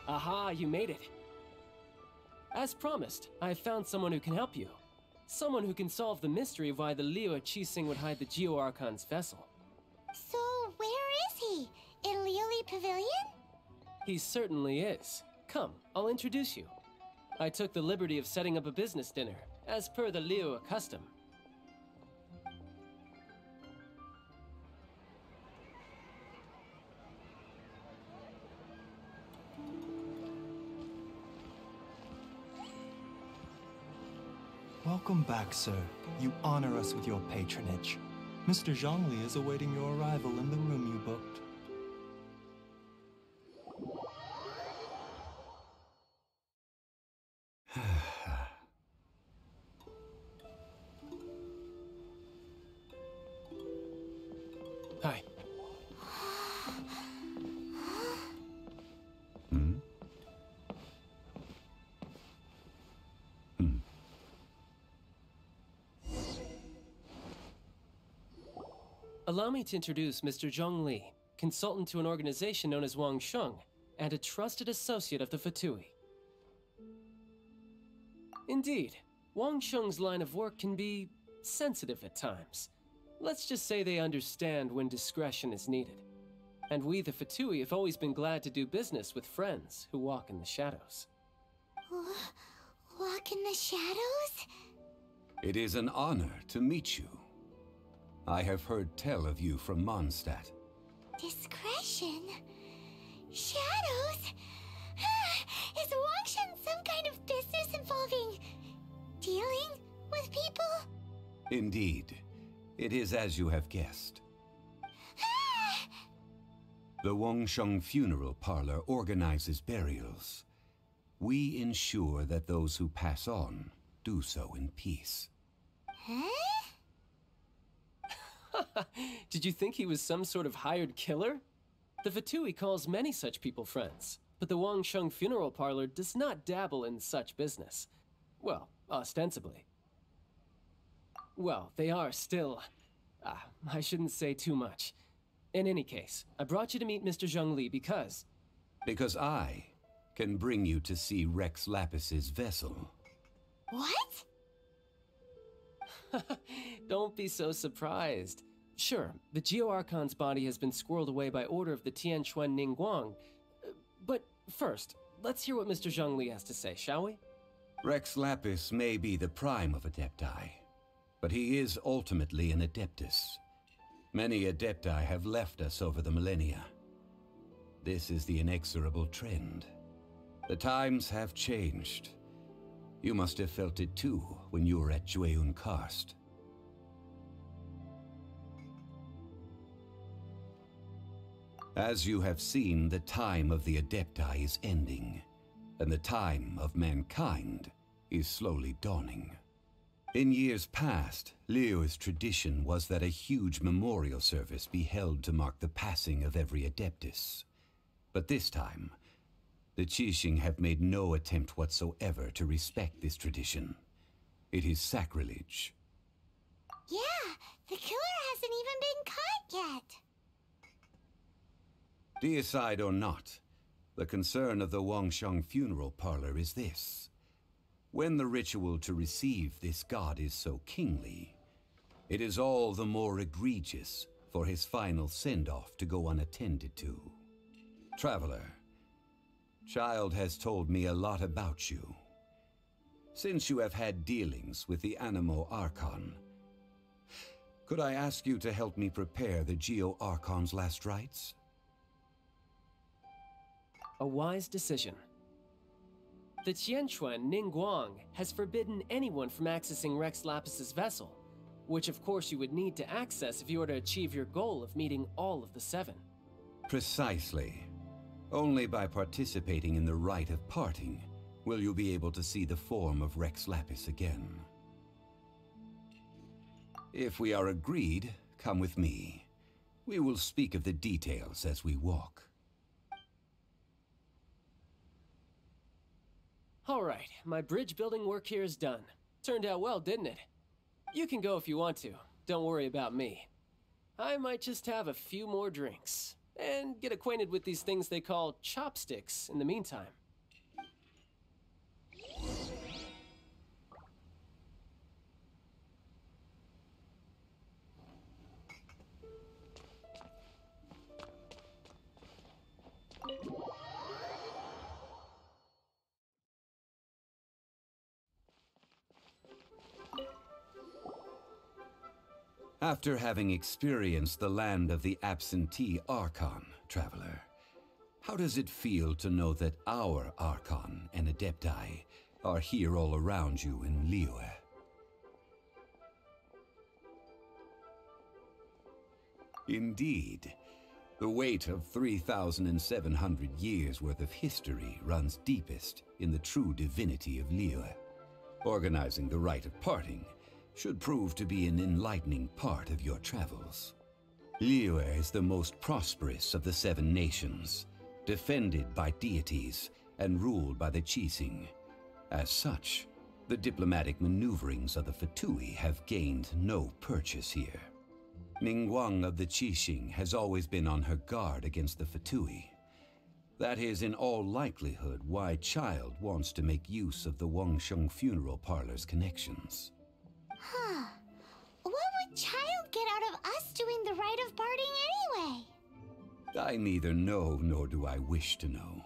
Aha, you made it. As promised, I have found someone who can help you. Someone who can solve the mystery of why the liyue Qixing would hide the Geo-Archon's vessel. So, where is he? In liyue Pavilion? He certainly is. Come, I'll introduce you. I took the liberty of setting up a business dinner, as per the liyue custom. Welcome back, sir. You honor us with your patronage. Mr. Zhongli is awaiting your arrival in the room you booked. Hi. Allow me to introduce Mr. Zhongli, consultant to an organization known as Wang Sheng, and a trusted associate of the Fatui. Indeed, Wang Sheng's line of work can be sensitive at times. Let's just say they understand when discretion is needed. And we, the Fatui, have always been glad to do business with friends who walk in the shadows. Walk in the shadows? It is an honor to meet you. I have heard tell of you from Mondstadt. Discretion? Shadows? Is Wang Sheng some kind of business involving dealing with people? Indeed. It is as you have guessed. The Wang Sheng Funeral Parlor organizes burials. We ensure that those who pass on do so in peace. Huh? Did you think he was some sort of hired killer? The Fatui calls many such people friends, but the Wang Sheng Funeral Parlor does not dabble in such business. Well, ostensibly. Well, they are still... I shouldn't say too much. In any case, I brought you to meet Mr. Zhongli because... Because I can bring you to see Rex Lapis's vessel. What? Don't be so surprised. Sure, the Geo-Archon's body has been squirreled away by order of the Tianquan Ningguang. But first, let's hear what Mr. Zhongli has to say, shall we? Rex Lapis may be the prime of Adepti, but he is ultimately an Adeptus. Many Adepti have left us over the millennia. This is the inexorable trend. The times have changed. You must have felt it too when you were at Jueyun Karst. As you have seen, the time of the Adepti is ending, and the time of mankind is slowly dawning. In years past, liyue's tradition was that a huge memorial service be held to mark the passing of every Adeptus. But this time, the Qixing have made no attempt whatsoever to respect this tradition. It is sacrilege. Yeah, the killer hasn't even been caught yet. Deicide or not, the concern of the Wang Sheng Funeral Parlor is this. When the ritual to receive this god is so kingly, it is all the more egregious for his final send-off to go unattended to. Traveler, Child has told me a lot about you. Since you have had dealings with the Animo Archon, could I ask you to help me prepare the Geo-Archon's last rites? A wise decision. The Tianquan Ningguang has forbidden anyone from accessing Rex Lapis's vessel, which of course you would need to access if you were to achieve your goal of meeting all of the 7. Precisely. Only by participating in the rite of parting will you be able to see the form of Rex Lapis again. If we are agreed, come with me. We will speak of the details as we walk. Alright, my bridge building work here is done. Turned out well, didn't it? You can go if you want to. Don't worry about me. I might just have a few more drinks, and get acquainted with these things they call chopsticks in the meantime. After having experienced the land of the absentee archon, traveler, how does it feel to know that our archon and adepti are here all around you in Liyue? Indeed, the weight of 3,700 years worth of history runs deepest in the true divinity of Liyue. Organizing the rite of parting should prove to be an enlightening part of your travels. Liyue is the most prosperous of the 7 nations, defended by deities and ruled by the Qixing. As such, the diplomatic maneuverings of the Fatui have gained no purchase here. Ningguang of the Qixing has always been on her guard against the Fatui. That is in all likelihood why Child wants to make use of the Wangsheng funeral parlor's connections. Huh. What would Child get out of us doing the rite of parting anyway? I neither know nor do I wish to know.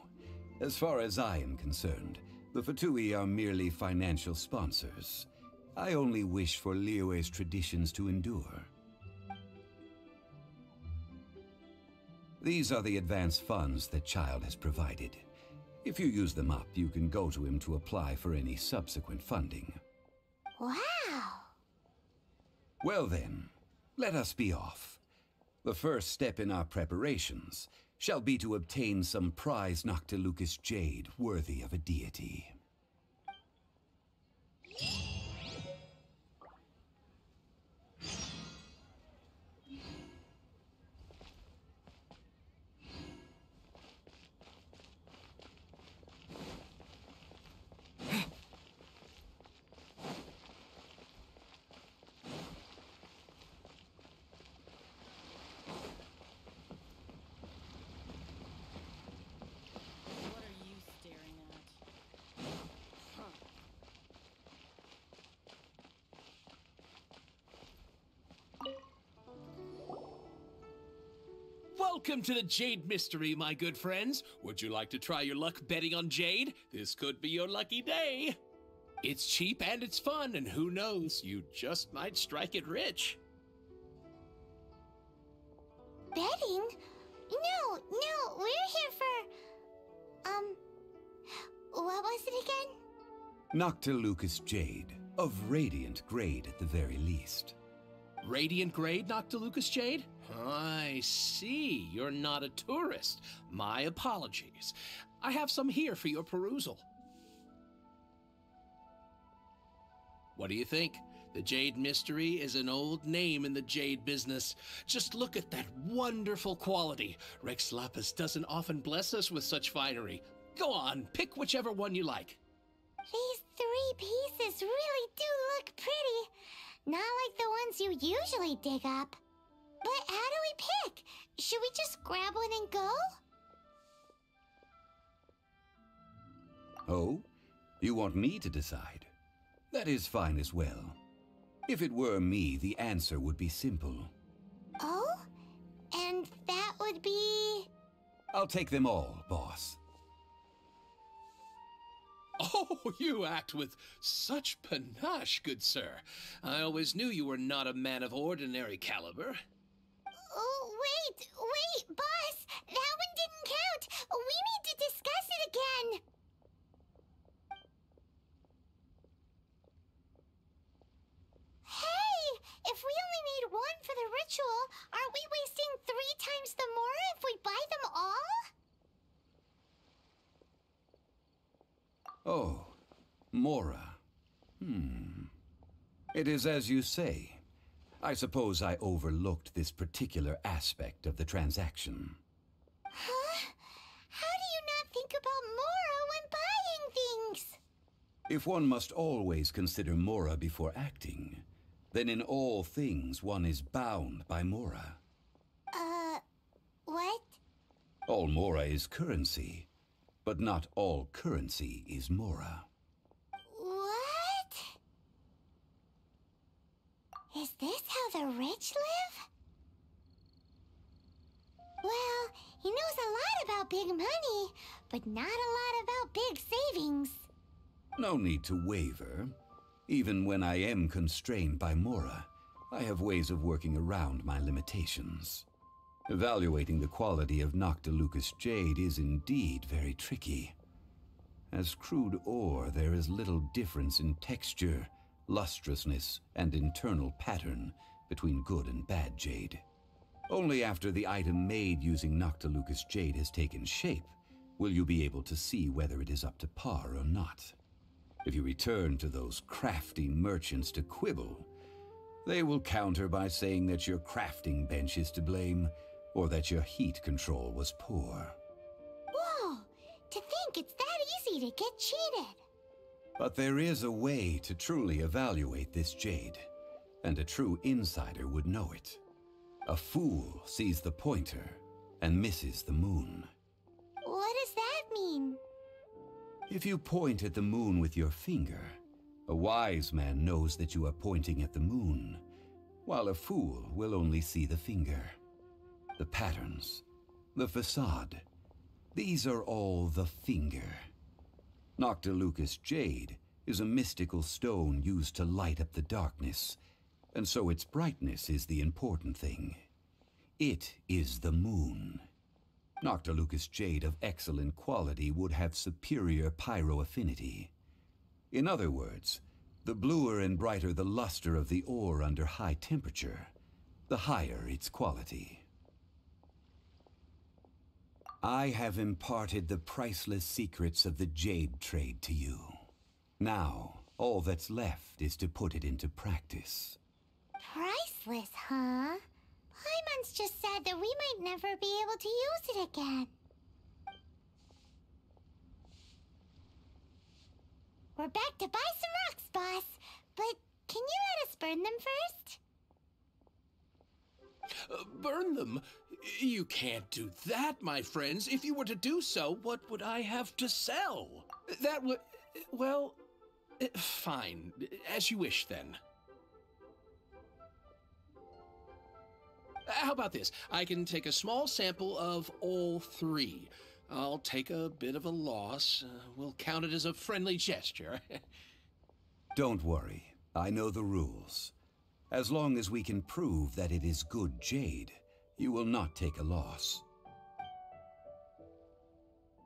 As far as I am concerned, the Fatui are merely financial sponsors. I only wish for Liyue's traditions to endure. These are the advance funds that Child has provided. If you use them up, you can go to him to apply for any subsequent funding. Wow. Well then, let us be off. The first step in our preparations shall be to obtain some prize Noctilucous jade worthy of a deity. What are you staring at? Welcome to the Jade Mystery, my good friends. Would you like to try your luck betting on Jade? This could be your lucky day. It's cheap and it's fun, and who knows, you just might strike it rich. Betting? No, we're here for... what was it again? Noctilucous jade, of radiant grade at the very least. Radiant grade, Noctilucous Jade? I see. You're not a tourist. My apologies. I have some here for your perusal. What do you think? The Jade Mystery is an old name in the jade business. Just look at that wonderful quality. Rex Lapis doesn't often bless us with such finery. Go on, pick whichever one you like. These 3 pieces really do look pretty. Not like the ones you usually dig up. But how do we pick? Should we just grab one and go? Oh? You want me to decide? That is fine as well. If it were me, the answer would be simple. Oh? And that would be... I'll take them all, boss. Oh, you act with such panache, good sir. I always knew you were not a man of ordinary caliber. Oh, wait, boss! That one didn't count! We need to discuss it again! Mora. It is as you say. I suppose I overlooked this particular aspect of the transaction. Huh? How do you not think about Mora when buying things? If one must always consider Mora before acting, then in all things one is bound by Mora. What? All Mora is currency, but not all currency is Mora. What? Is this how the rich live? Well, he knows a lot about big money, but not a lot about big savings. No need to waver. Even when I am constrained by Mora, I have ways of working around my limitations. Evaluating the quality of Noctilucous jade is indeed very tricky. As crude ore, there is little difference in texture, lustrousness, and internal pattern between good and bad jade. Only after the item made using Noctilucous jade has taken shape will you be able to see whether it is up to par or not. If you return to those crafty merchants to quibble, they will counter by saying that your crafting bench is to blame, or that your heat control was poor. Whoa! To think it's that easy to get cheated. But there is a way to truly evaluate this jade, and a true insider would know it. A fool sees the pointer and misses the moon. What does that mean? If you point at the moon with your finger, a wise man knows that you are pointing at the moon, while a fool will only see the finger. The patterns, the facade, these are all the finger. Noctilucous jade is a mystical stone used to light up the darkness, and so its brightness is the important thing. It is the moon. Noctilucous jade of excellent quality would have superior pyro affinity. In other words, the bluer and brighter the luster of the ore under high temperature, the higher its quality. I have imparted the priceless secrets of the jade trade to you. Now, all that's left is to put it into practice. Priceless, huh? Paimon's just said that we might never be able to use it again. We're back to buy some rocks, boss. But can you let us burn them first? Burn them? You can't do that, my friends. If you were to do so, what would I have to sell? That would... well... fine. As you wish, then. How about this? I can take a small sample of all three. I'll take a bit of a loss. We'll count it as a friendly gesture. Don't worry. I know the rules. As long as we can prove that it is good jade, you will not take a loss.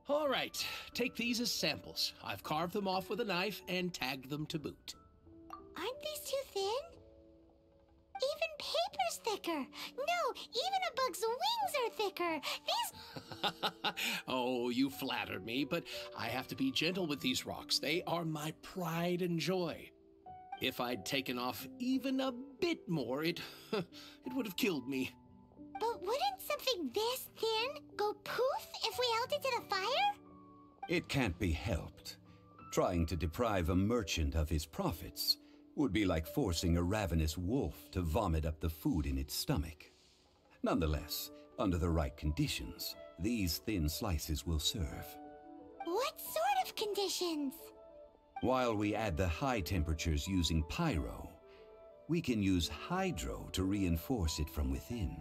All right. Take these as samples. I've carved them off with a knife and tagged them to boot. Aren't these too thin? Even paper's thicker. No, even a bug's wings are thicker. These... Oh, you flatter me, but I have to be gentle with these rocks. They are my pride and joy. If I'd taken off even a bit more, it would have killed me. But wouldn't something this thin go poof if we held it to the fire? It can't be helped. Trying to deprive a merchant of his profits would be like forcing a ravenous wolf to vomit up the food in its stomach. Nonetheless, under the right conditions, these thin slices will serve. What sort of conditions? While we add the high temperatures using pyro, we can use hydro to reinforce it from within.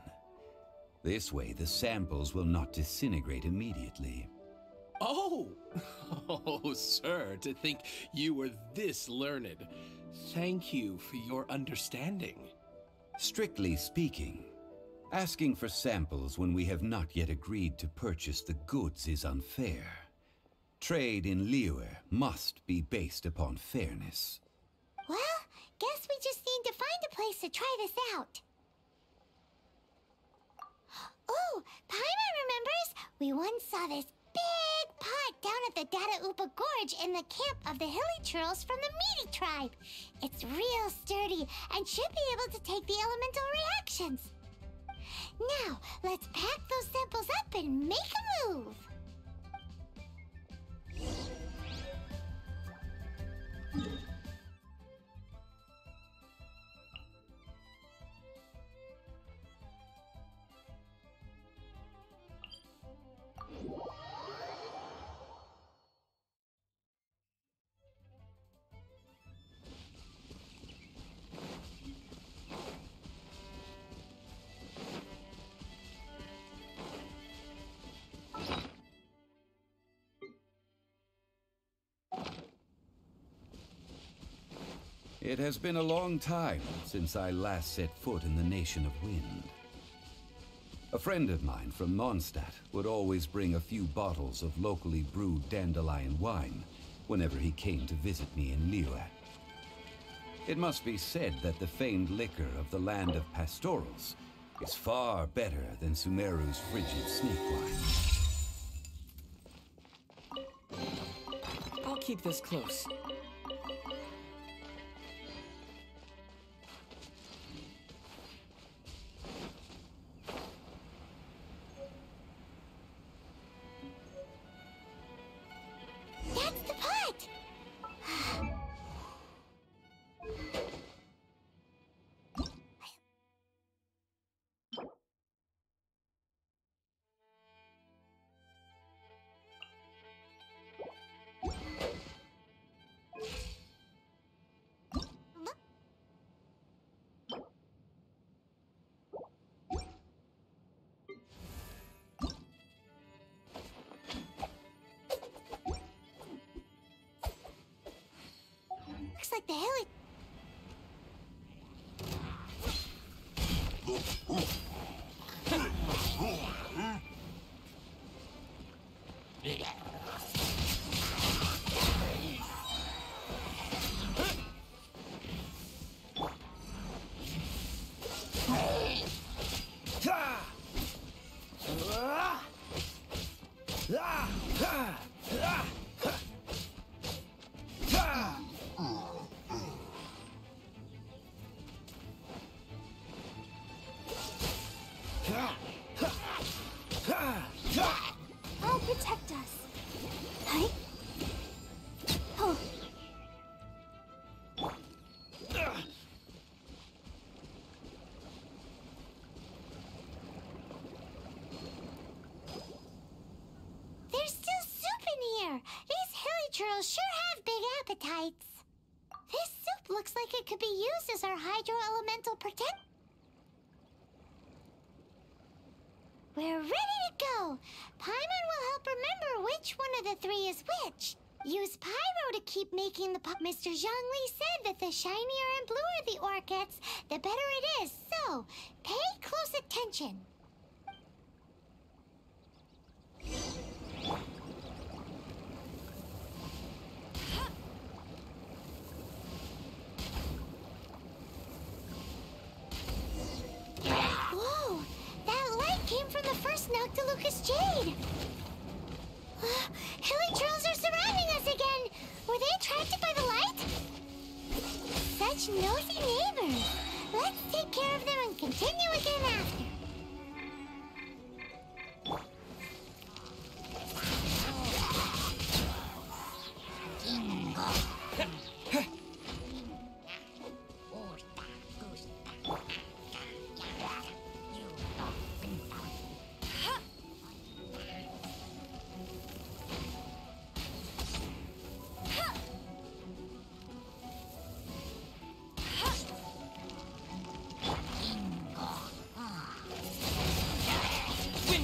This way, the samples will not disintegrate immediately. Oh! Oh, sir, to think you were this learned. Thank you for your understanding. Strictly speaking, asking for samples when we have not yet agreed to purchase the goods is unfair. Trade in liyue must be based upon fairness. Well, guess we just need to find a place to try this out. Oh, Paimon remembers we once saw this big pot down at the Data Upa Gorge in the camp of the hilly churls from the Meaty tribe. It's real sturdy and should be able to take the elemental reactions. Now, let's pack those samples up and make a move. It has been a long time since I last set foot in the Nation of Wind. A friend of mine from Mondstadt would always bring a few bottles of locally brewed dandelion wine whenever he came to visit me in Liyue. It must be said that the famed liquor of the land of pastorals is far better than Sumeru's frigid snake wine. I'll keep this close. That's the pot! Looks like the heli... I'll protect us. Hey? Oh. There's still soup in here. These hilly churls sure have big appetites. This soup looks like it could be used as our hydro-elemental protect. We're ready to go! Paimon will help remember which one of the three is which. Use Pyro to keep making the pop. Mr. Zhongli said that the shinier and bluer the ore gets, the better it is. So, pay close attention. Whoa! That light came from the first Noctilucous Jade! Hilly trolls are surrounding us again! Were they attracted by the light? Such nosy neighbors! Let's take care of them and continue again after.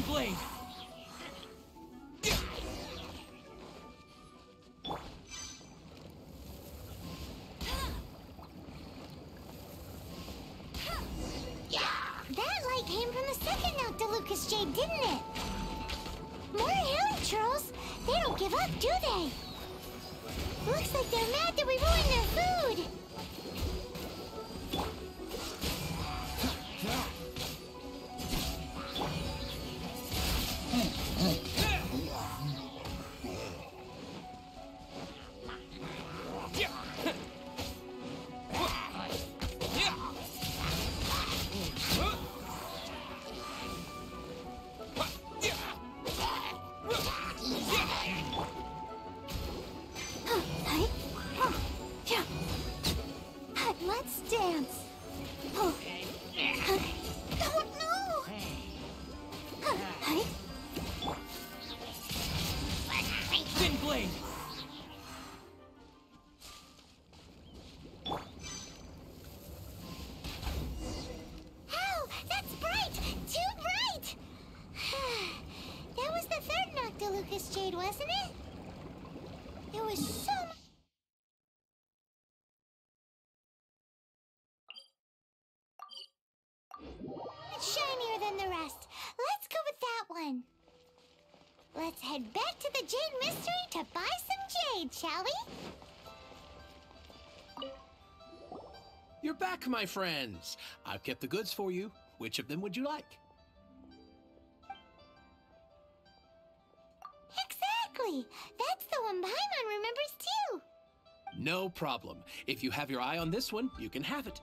Blade! That light came from the second Noctilucous Jade, didn't it? More hilly trolls! They don't give up, do they? Looks like they're mad that we ruined their food! dance. Oh, oh no! Thin blade! Ow! That's bright! Too bright! That was the third Noctilucous Jade, wasn't it? It was so much shinier than the rest. Let's go with that one. Let's head back to the Jade Mystery to buy some jade, shall we? You're back, my friends. I've kept the goods for you. Which of them would you like? Exactly. That's the one Paimon remembers too. No problem. If you have your eye on this one, you can have it.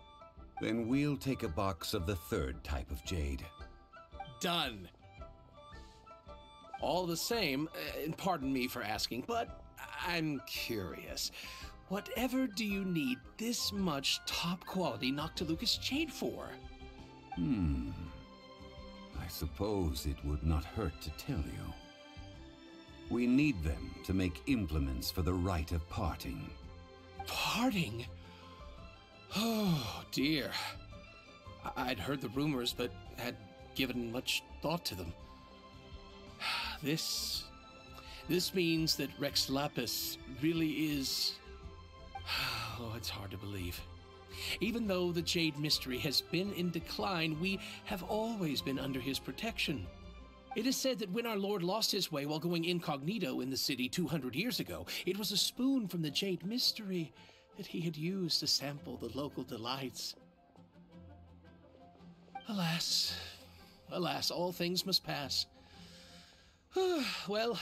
Then we'll take a box of the third type of jade. Done. All the same, and pardon me for asking, but I'm curious. Whatever do you need this much top-quality Noctilucous jade for? I suppose it would not hurt to tell you. We need them to make implements for the rite of parting. Parting? Oh, dear. I'd heard the rumors, but had given much thought to them. This means that Rex Lapis really is... Oh, it's hard to believe. Even though the Jade Mystery has been in decline, we have always been under his protection. It is said that when our Lord lost his way while going incognito in the city 200 years ago, it was a spoon from the Jade Mystery that he had used to sample the local delights. Alas, alas, all things must pass. Well,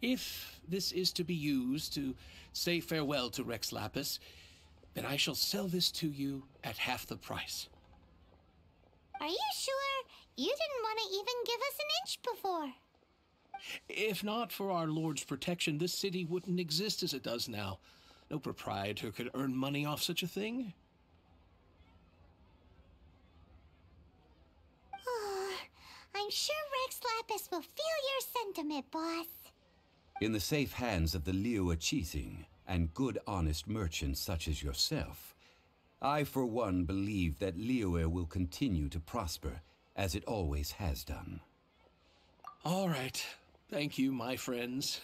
if this is to be used to say farewell to Rex Lapis, then I shall sell this to you at half the price. Are you sure? You didn't want to even give us an inch before. If not for our Lord's protection, this city wouldn't exist as it does now. No proprietor could earn money off such a thing. I'm sure Rex Lapis will feel your sentiment, boss. In the safe hands of the liyue and good honest merchants such as yourself, I for one believe that Liyue will continue to prosper as it always has done. All right. Thank you, my friends.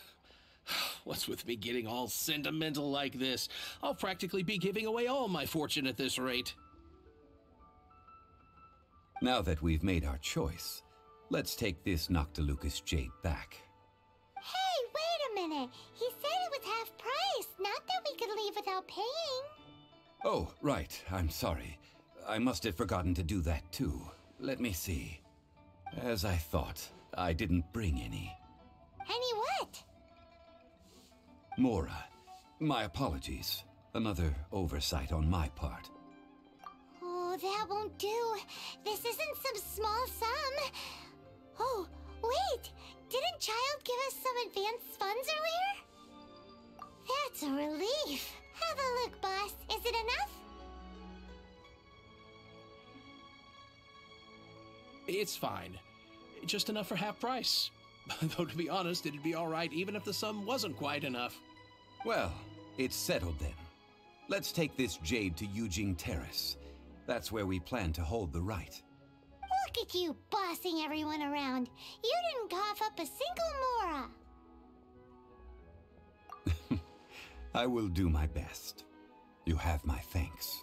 What's with me getting all sentimental like this? I'll practically be giving away all my fortune at this rate. Now that we've made our choice, let's take this Noctilucous jade back. Hey, wait a minute. He said it was half price, not that we could leave without paying. Oh, right. I'm sorry. I must have forgotten to do that too. Let me see. As I thought, I didn't bring any. Any what? Mora, my apologies. Another oversight on my part. Oh, that won't do. This isn't some small sum. Oh, wait. Didn't Child give us some advanced funds earlier? That's a relief. Have a look, boss. Is it enough? It's fine. Just enough for half price. Though, to be honest, it'd be all right even if the sum wasn't quite enough. Well, it's settled then. Let's take this jade to Yujing Terrace. That's where we plan to hold the rite. Look at you bossing everyone around. You didn't cough up a single Mora. I will do my best. You have my thanks.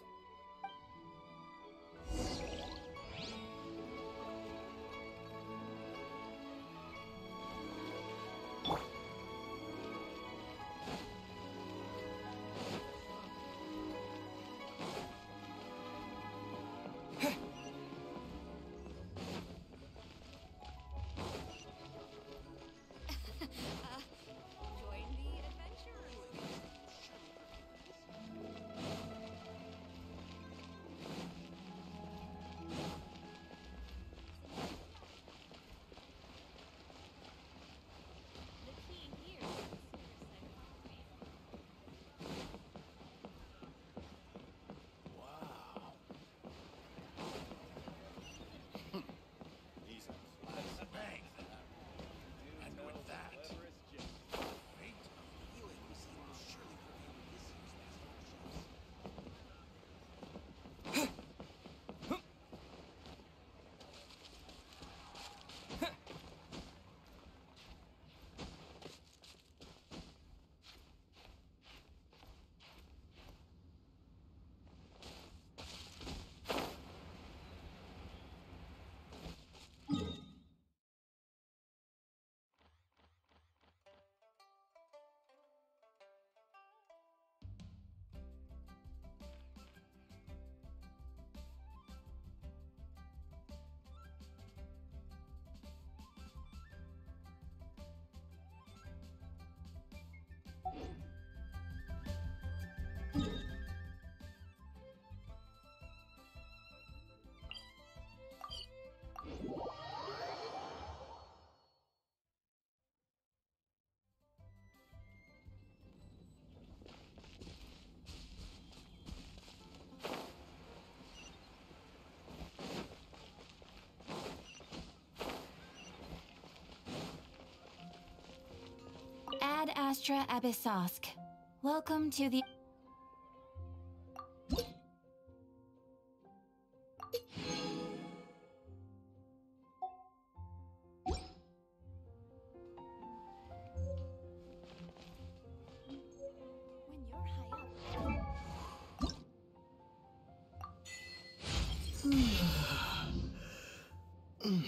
Astra Abyssosk. Welcome to the... When you're high up...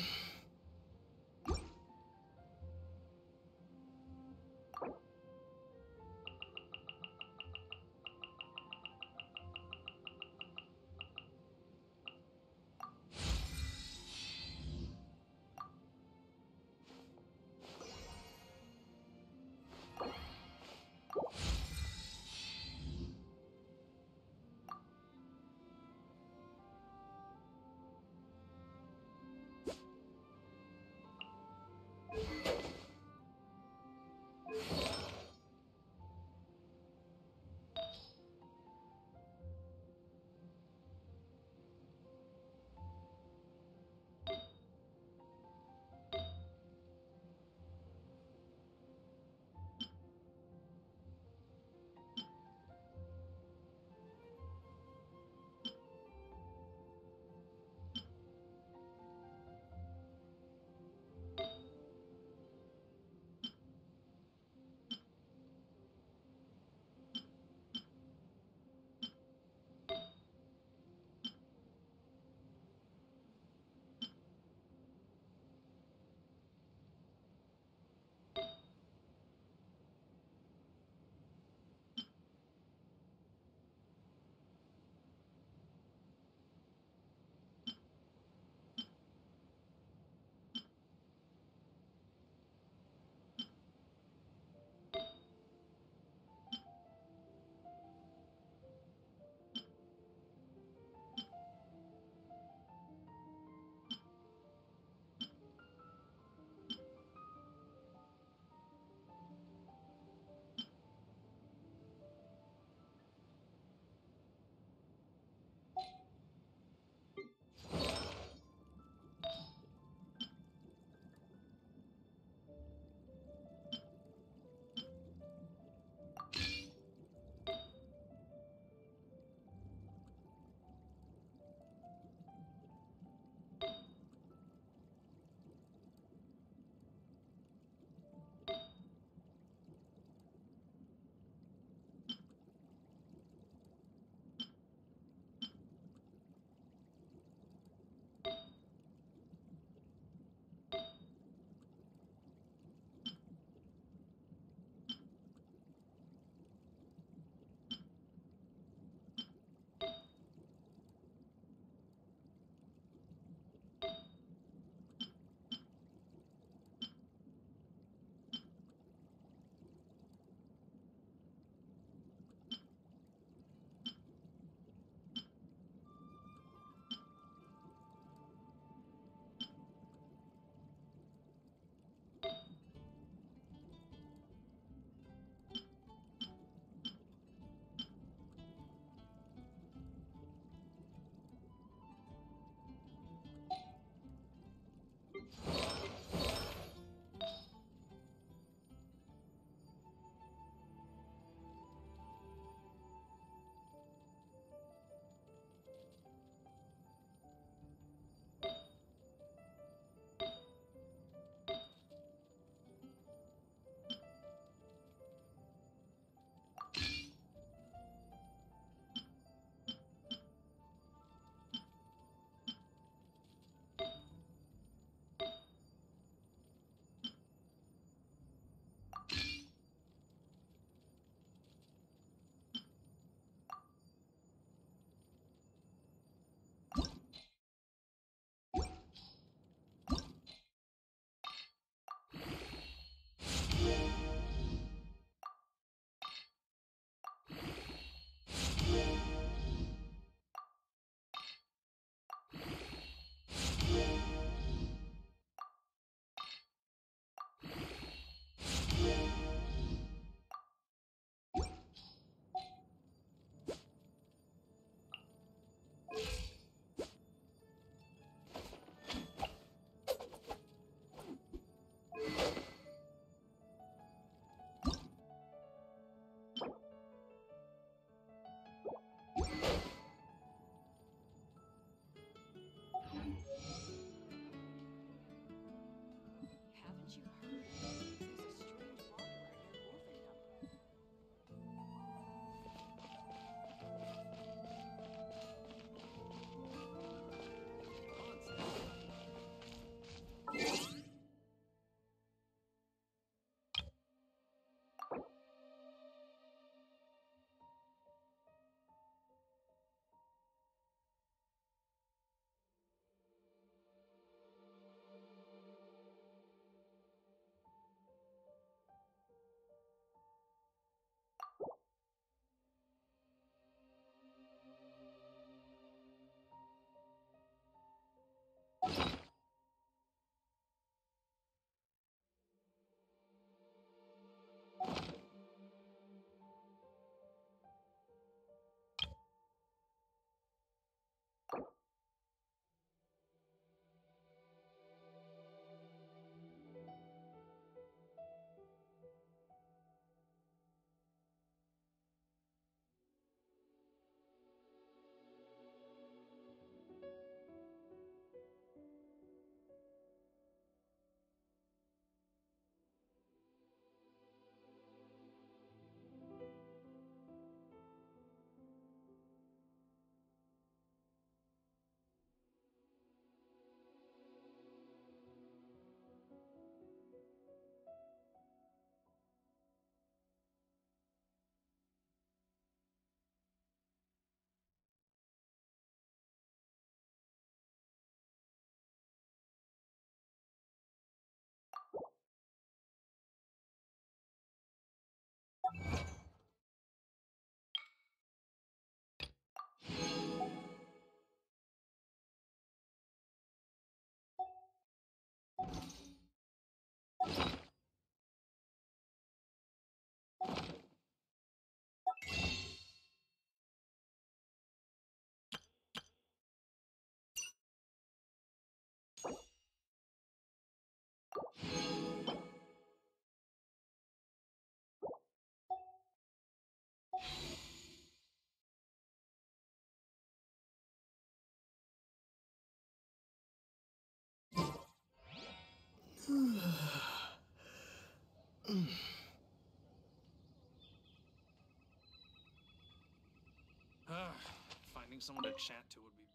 Finding someone to chat to would be better.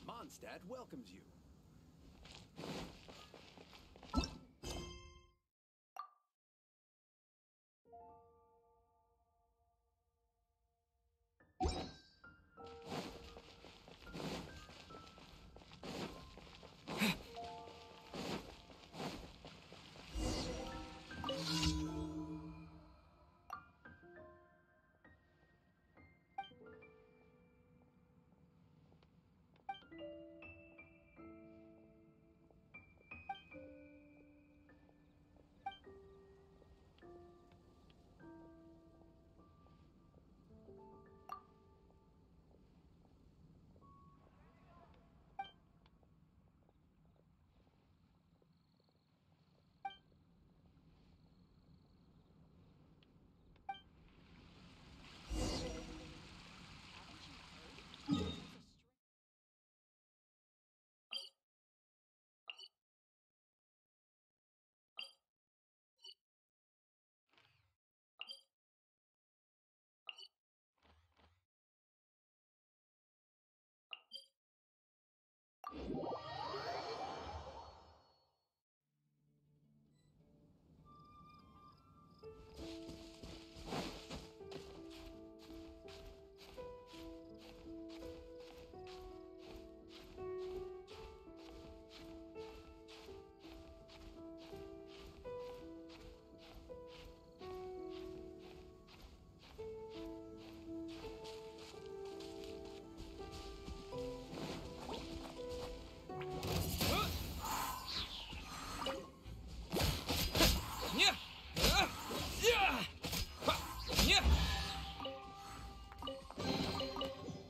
Mondstadt welcomes you.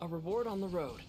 A reward on the road.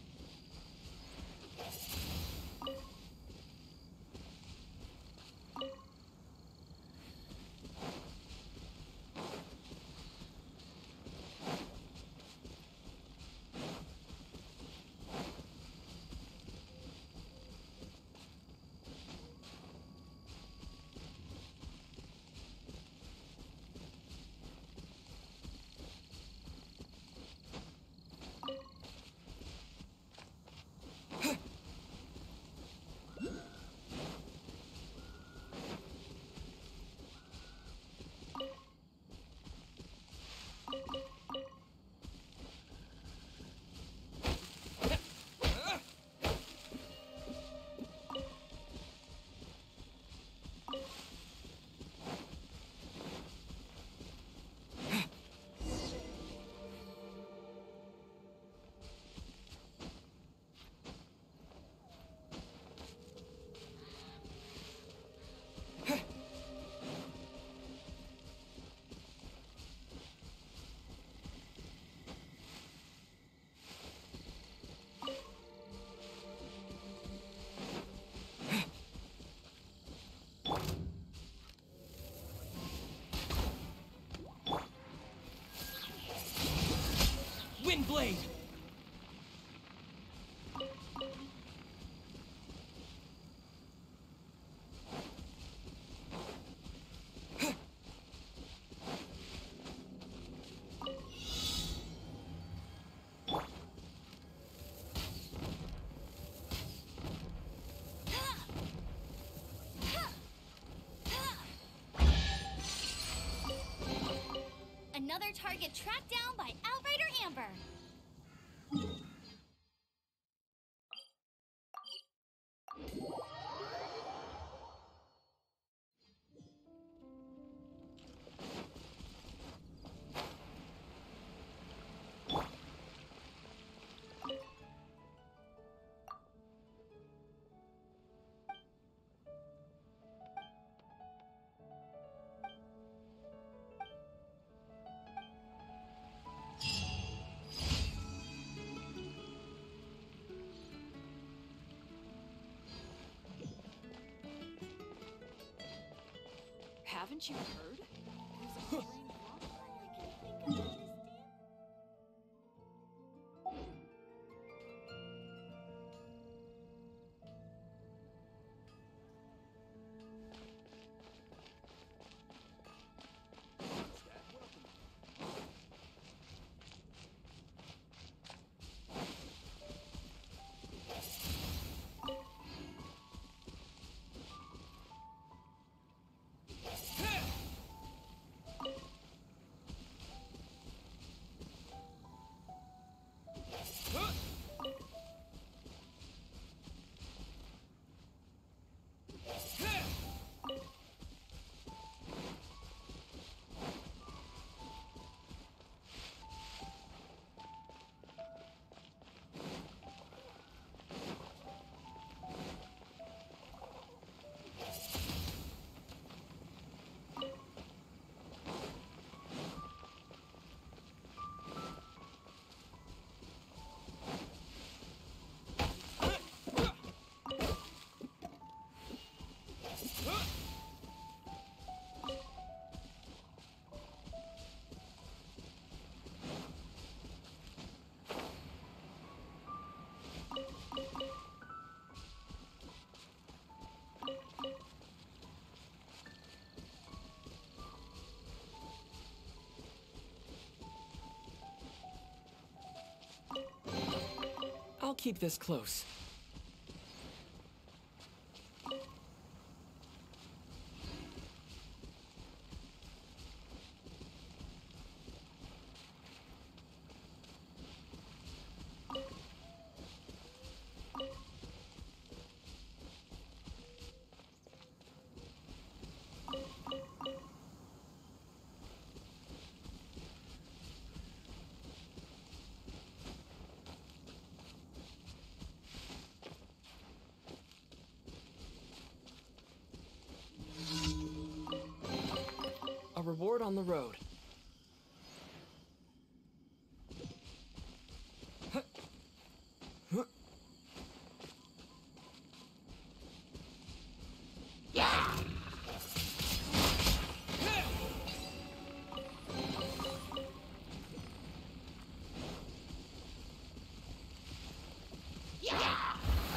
another target tracked down by Outrider Amber. Haven't you heard? I'll keep this close. A reward on the road.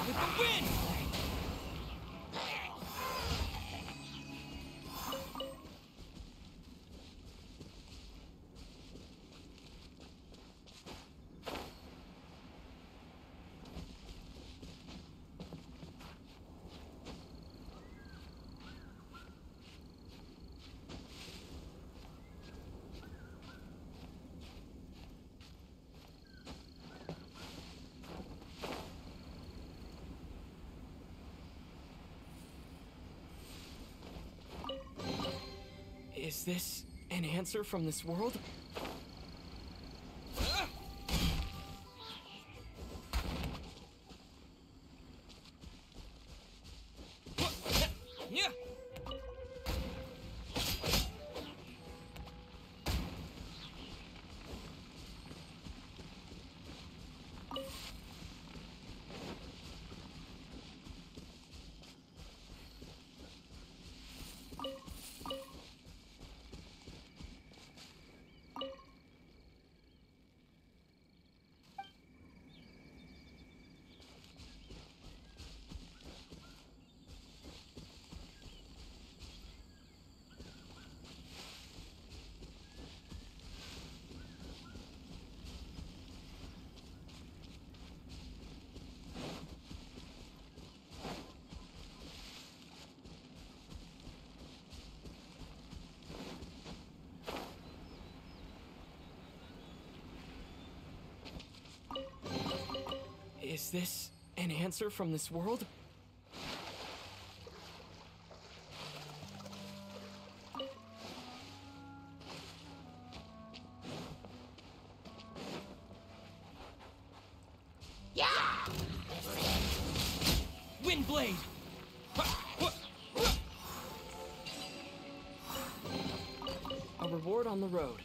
With the wind! Is this an answer from this world? Is this an answer from this world? Windblade! A reward on the road.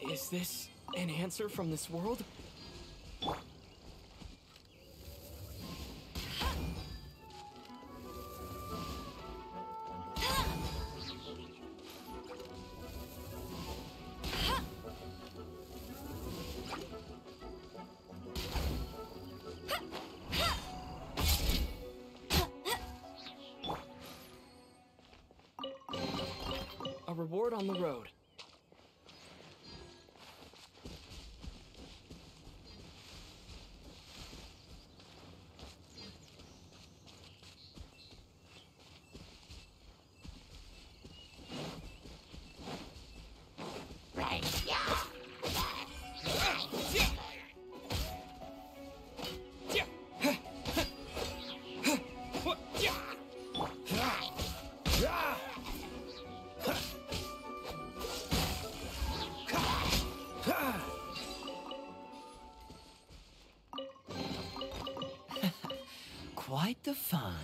Is this an answer from this world? A reward on the road. Quite the find.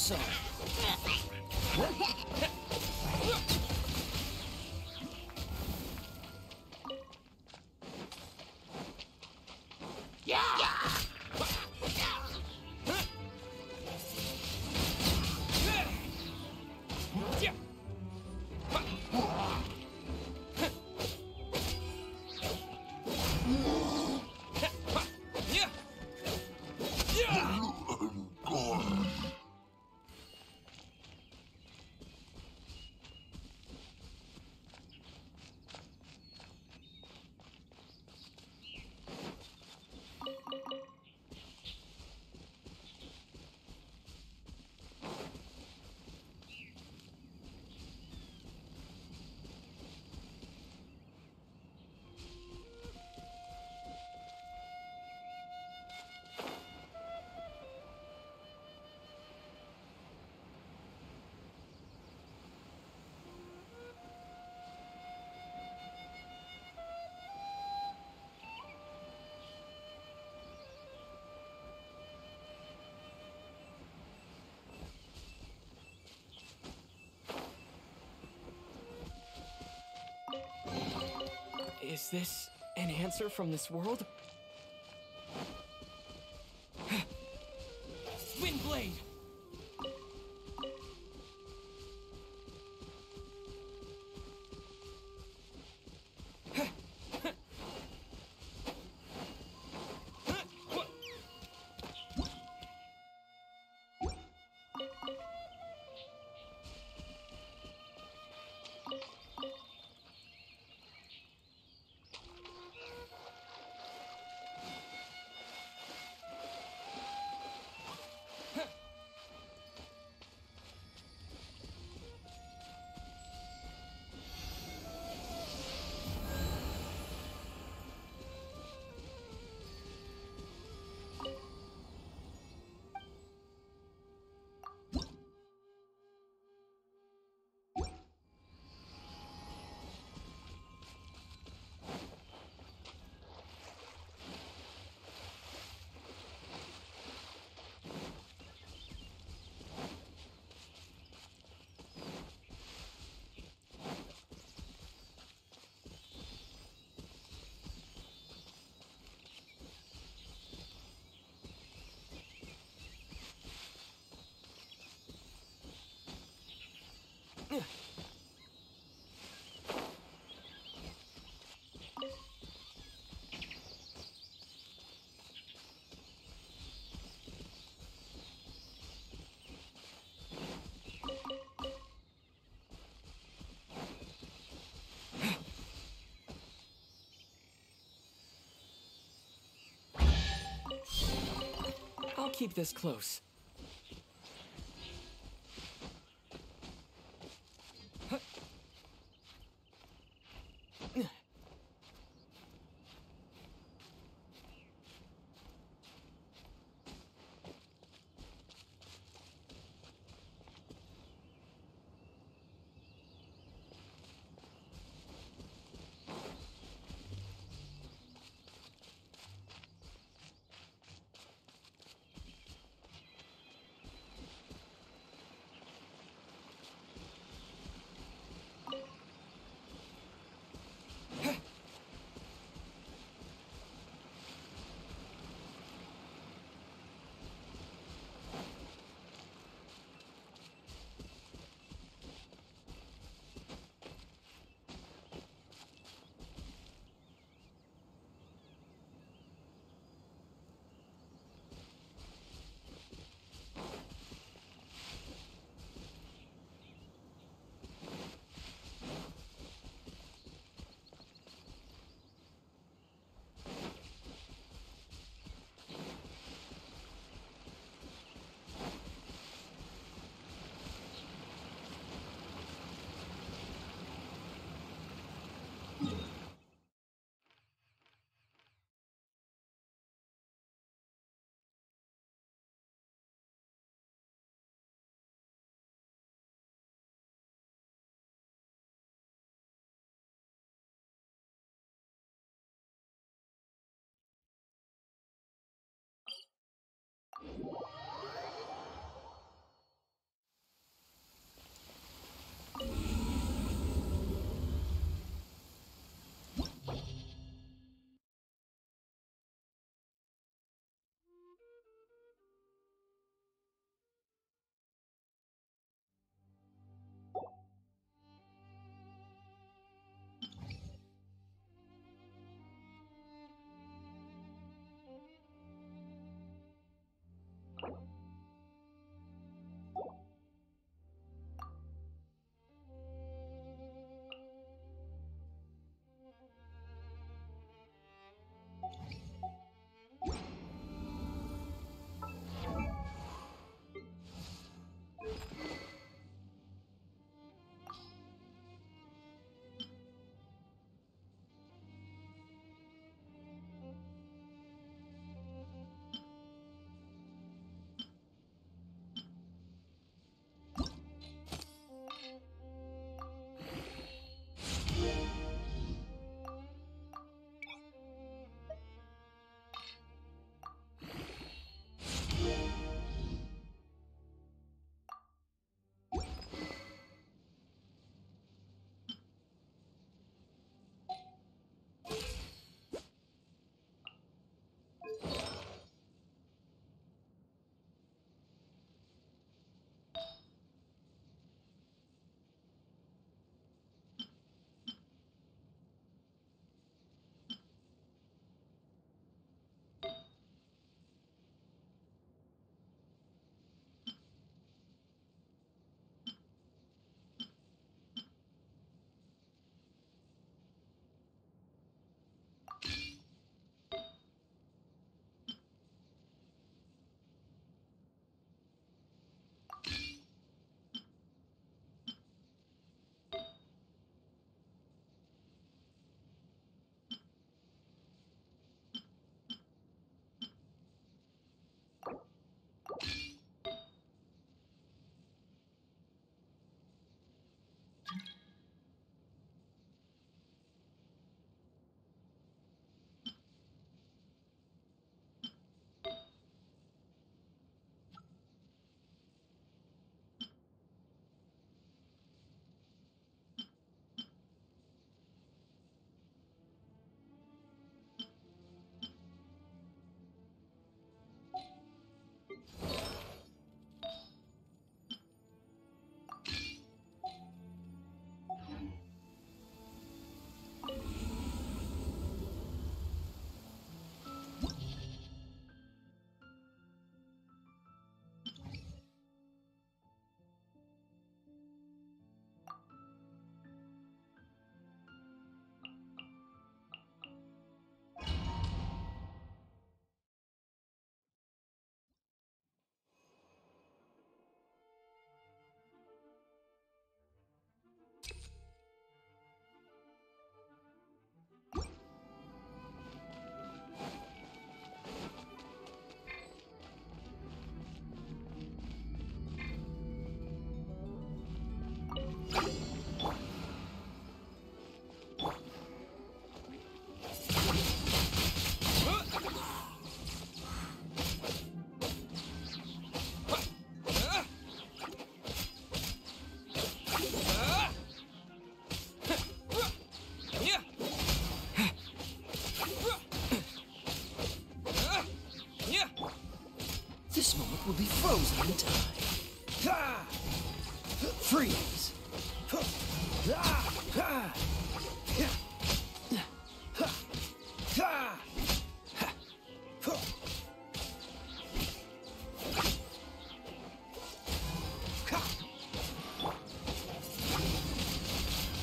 so. Is this an answer from this world? Windblade! I'll keep this close.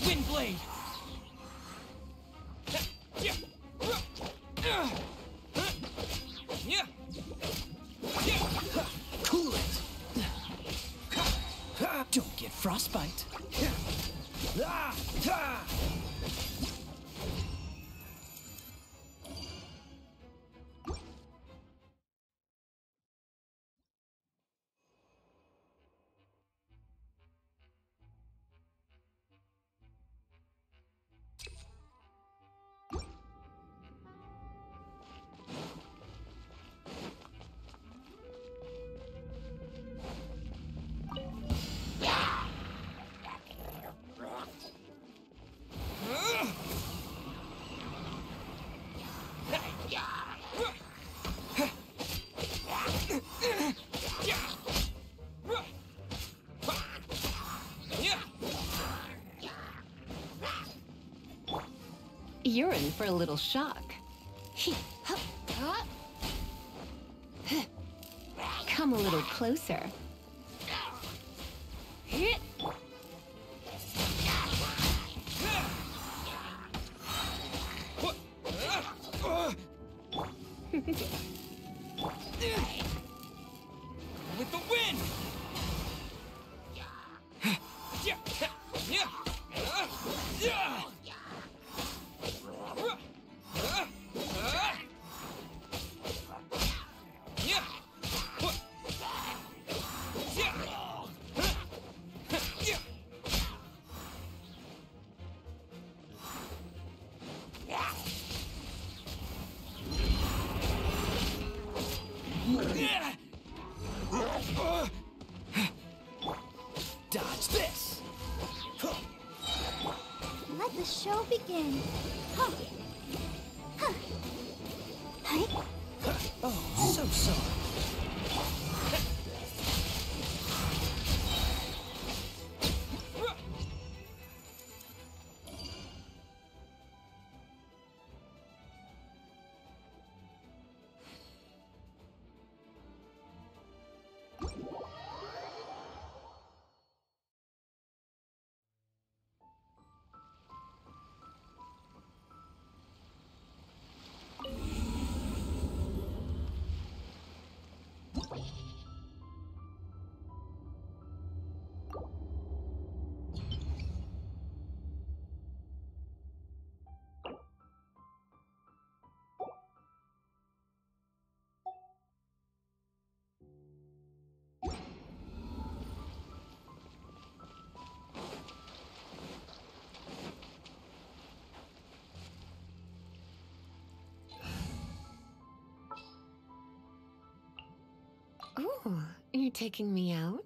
Windblade! Cool it! Don't get frostbite. You're in for a little shock. Come a little closer. With the wind! Dodge this! Let the show begin. Huh. Huh. Huh. Oh, so sorry. Ooh, you're taking me out?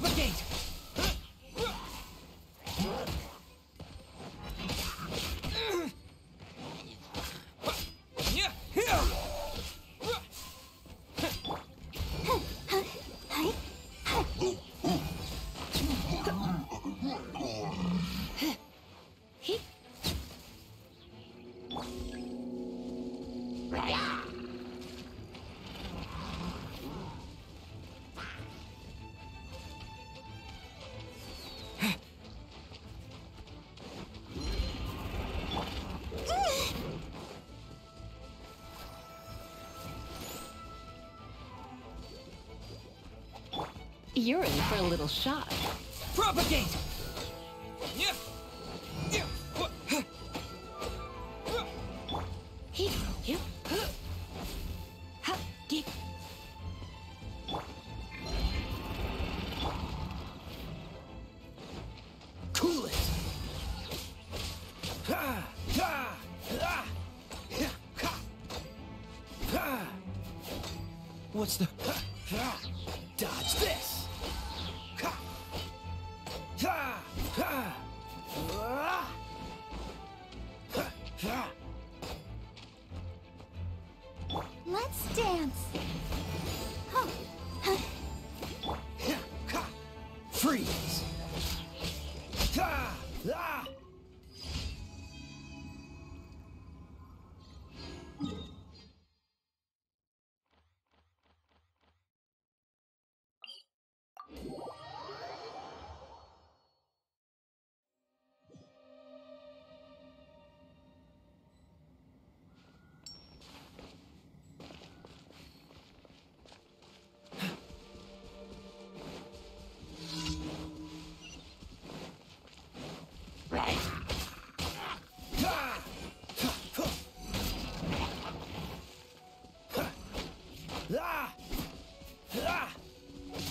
Propagate! You're in for a little shock. Propagate! Cool it! What's the... Dodge this! Let's dance. Freeze!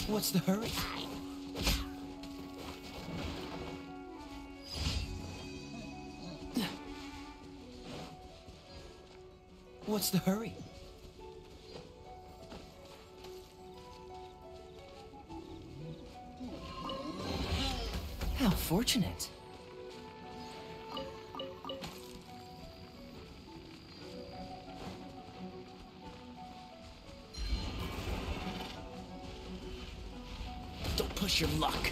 What's the hurry? What's the hurry? How fortunate. Don't push your luck.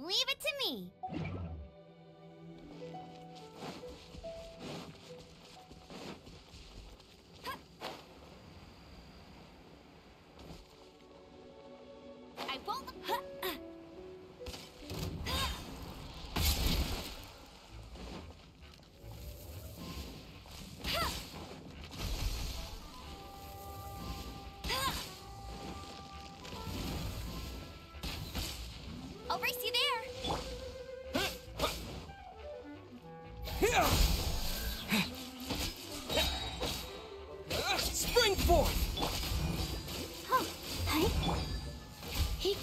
Leave it to me. I won't. I'll race you there. Spring forth! Huh. Hi. He.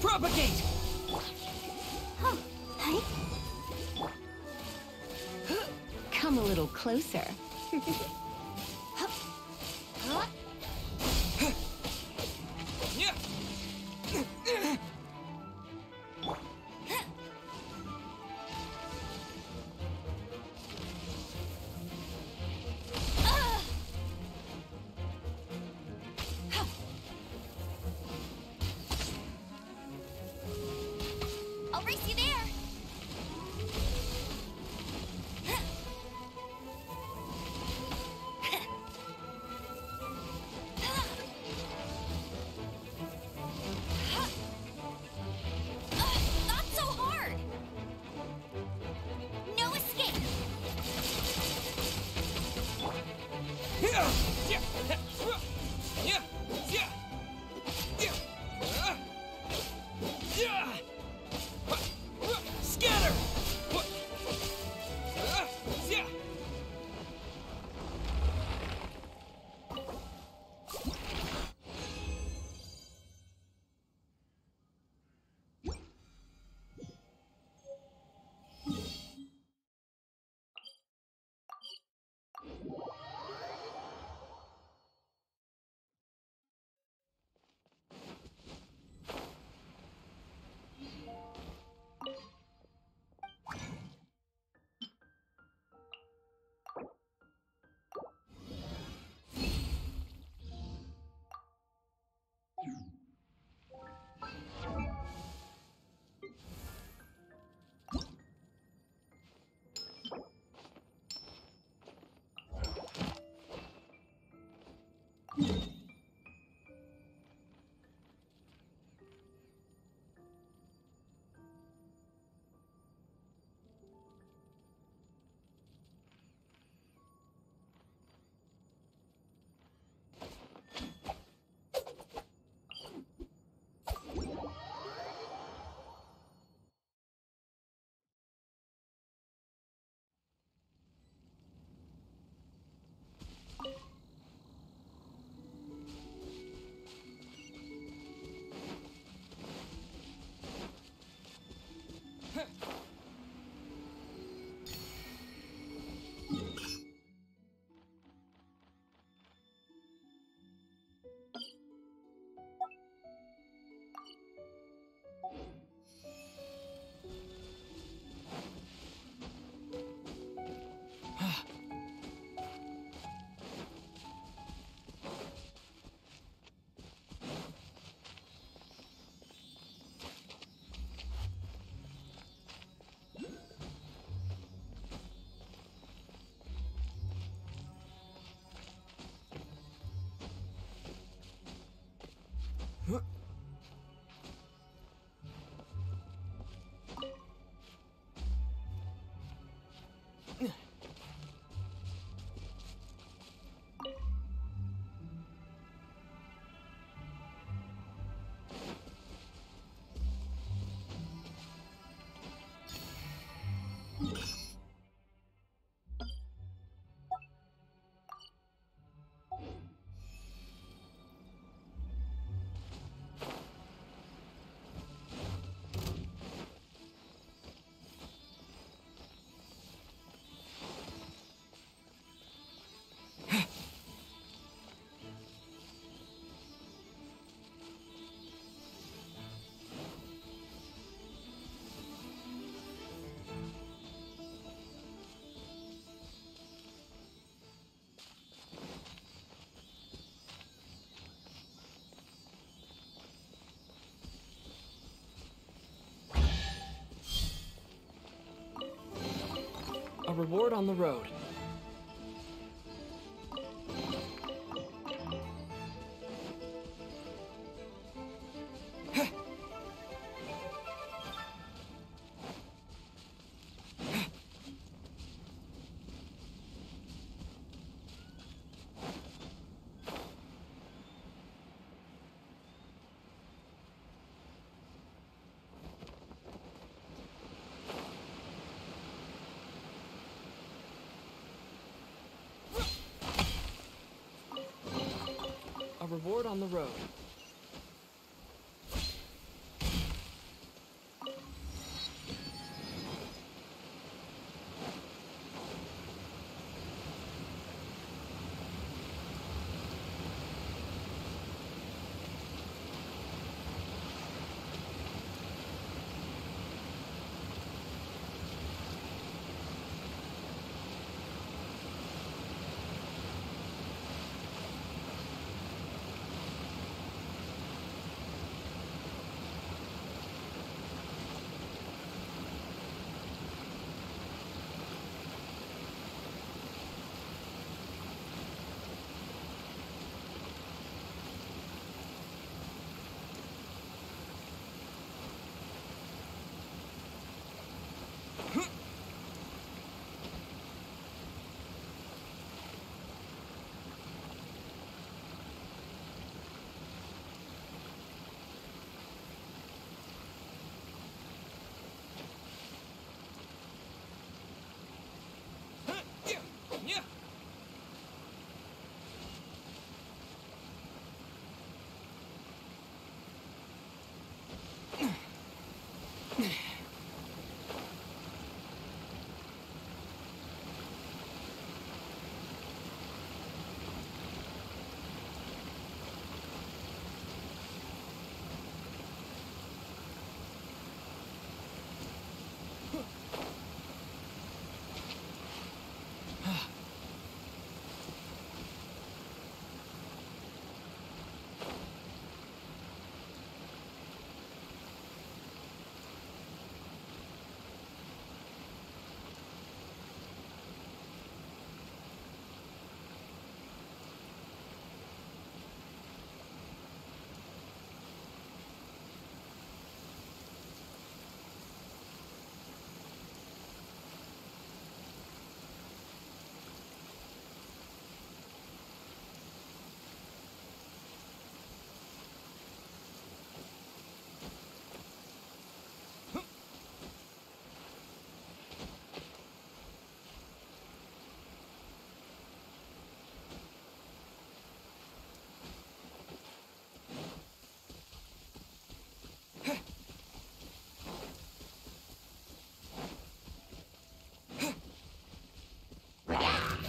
Propagate! Huh. Hi. Come a little closer. I'll race you there. Not so hard. No escape. Scatter! reward on the road. A reward on the road.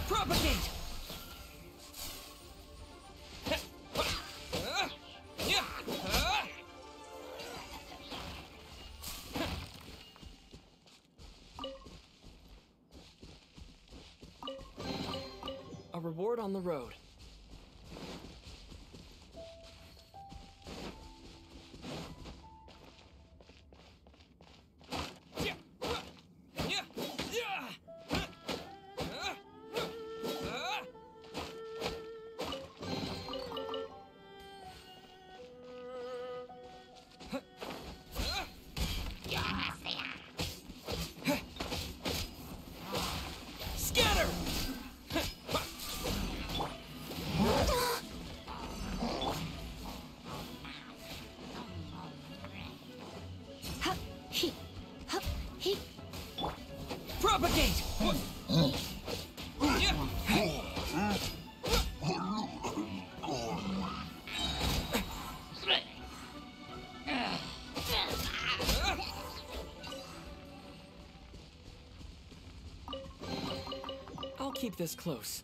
Propagate! A reward on the road. Propagate! I'll keep this close.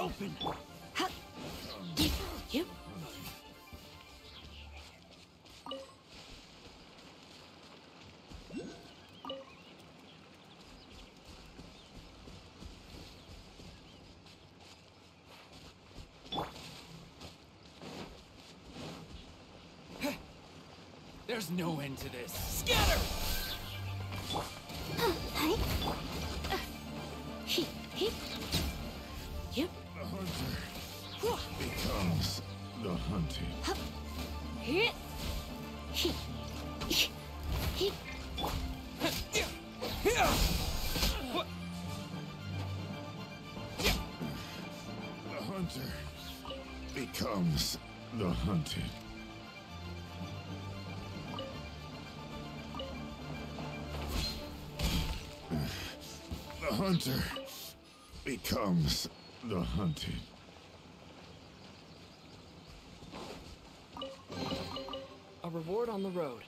open. Yep. There's no end to this. Scatter! Yep. The hunter becomes the hunted. The hunter becomes the hunted. The hunter becomes the hunted. A reward on the road.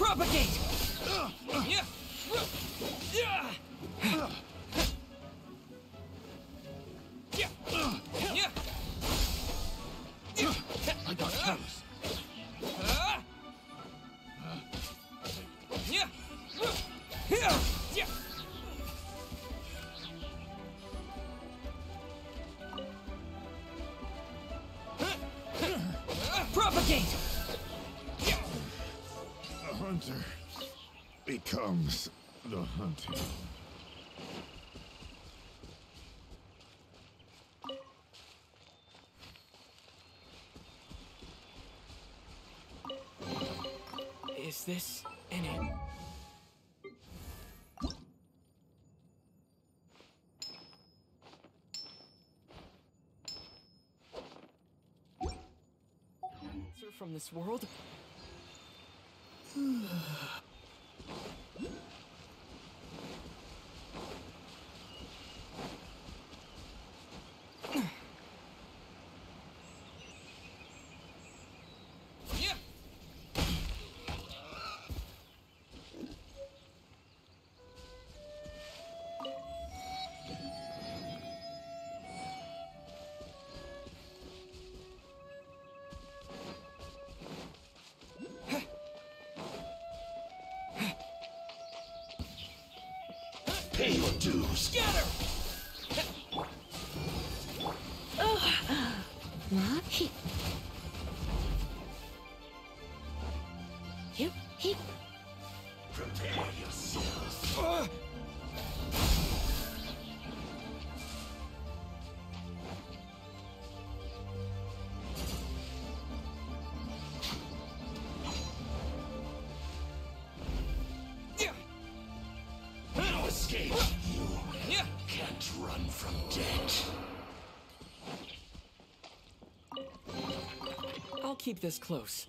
Propagate! Yeah. Yeah. Yeah. I got close. Yeah. Yeah. Yeah. Propagate! The hunter becomes the hunted. Is this an answer from this world? Yeah. Pay your dues. Scatter! Prepare yourself. Yeah. No escape. You Yeah. can't run from death. I'll keep this close.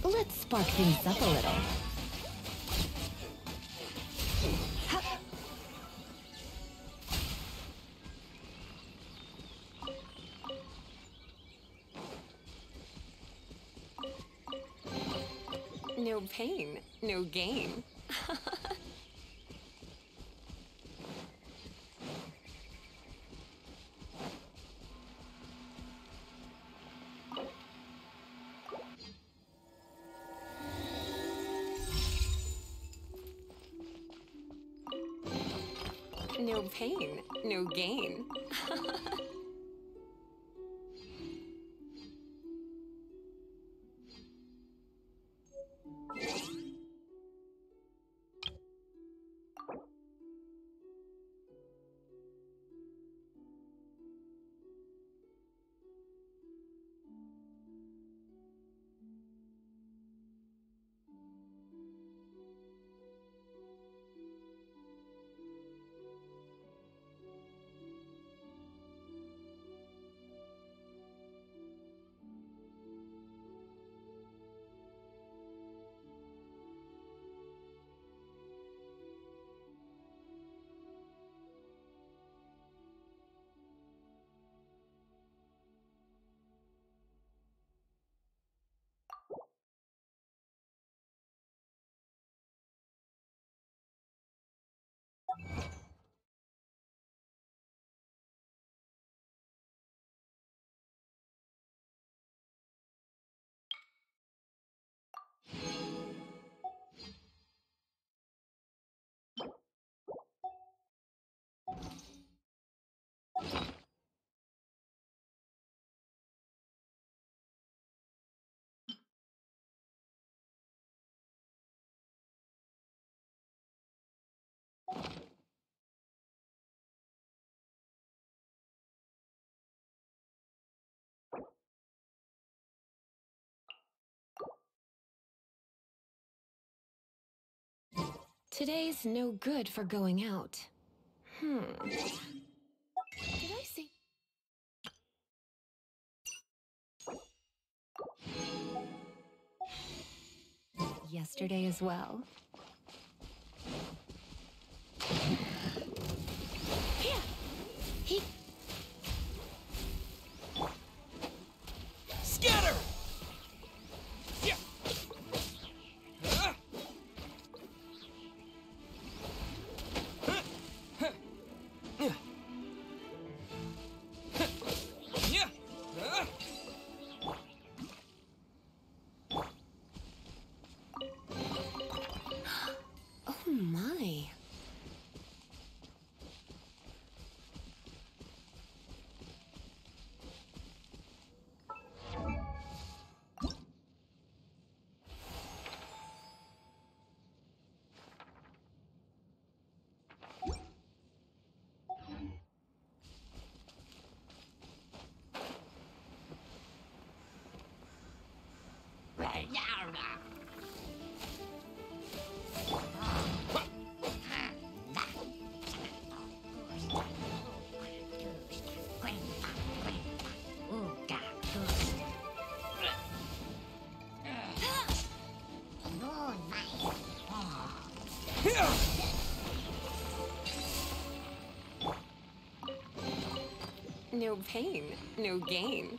Let's spark things up a little. No pain, no gain. No pain, no gain. Today's no good for going out. Did I say? Yesterday as well. Here! He... Scatter! Yeah. Oh my. No pain, no gain.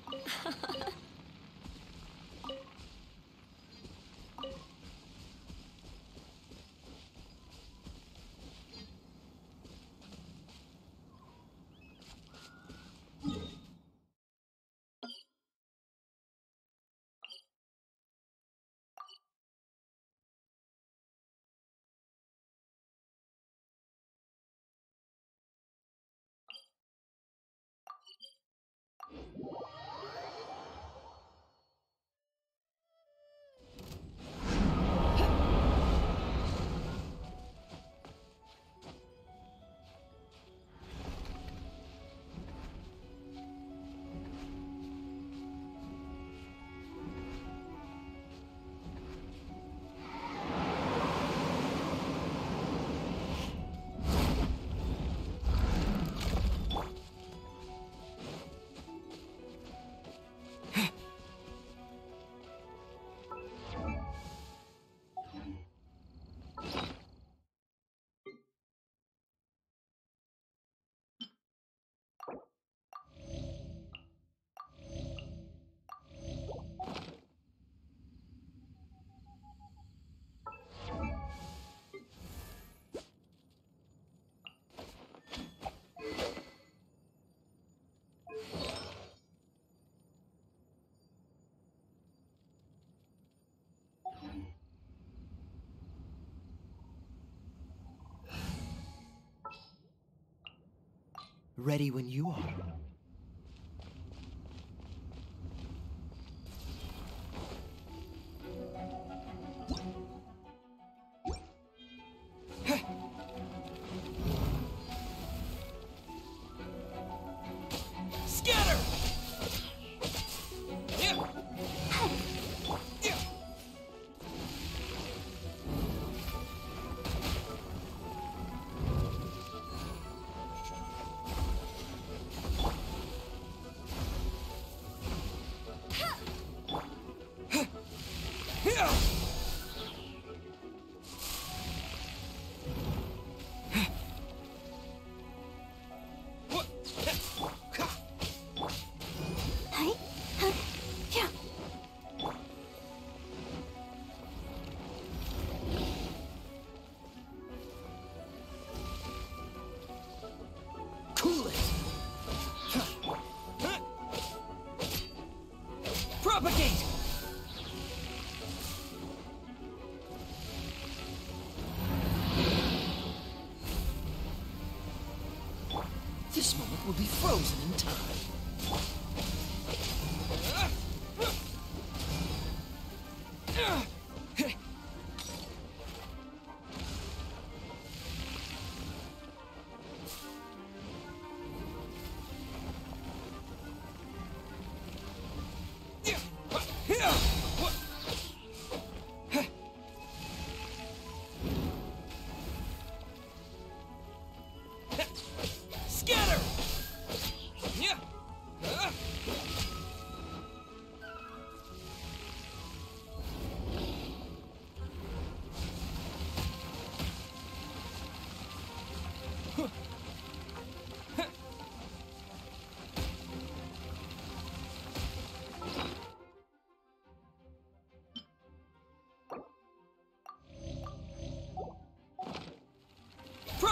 Ready when you are. Scatter! Yeah. Yeah. Cool it. Propagate. This moment will be frozen in time.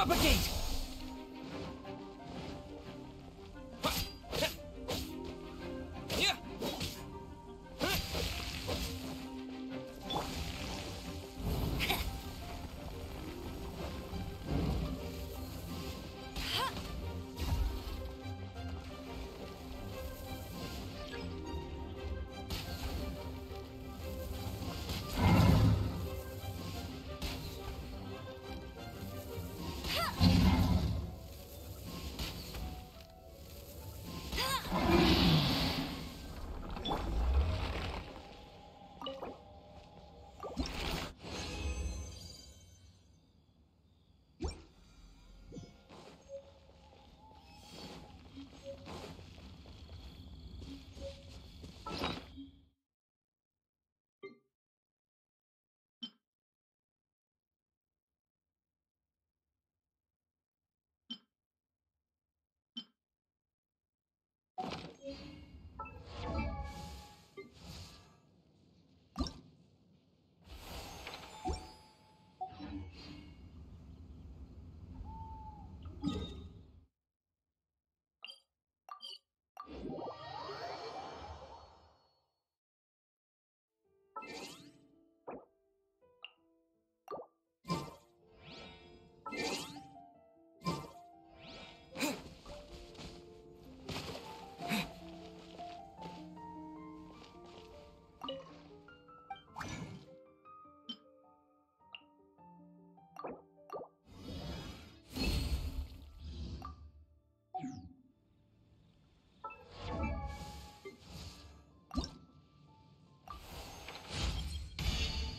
Propagate! Yeah.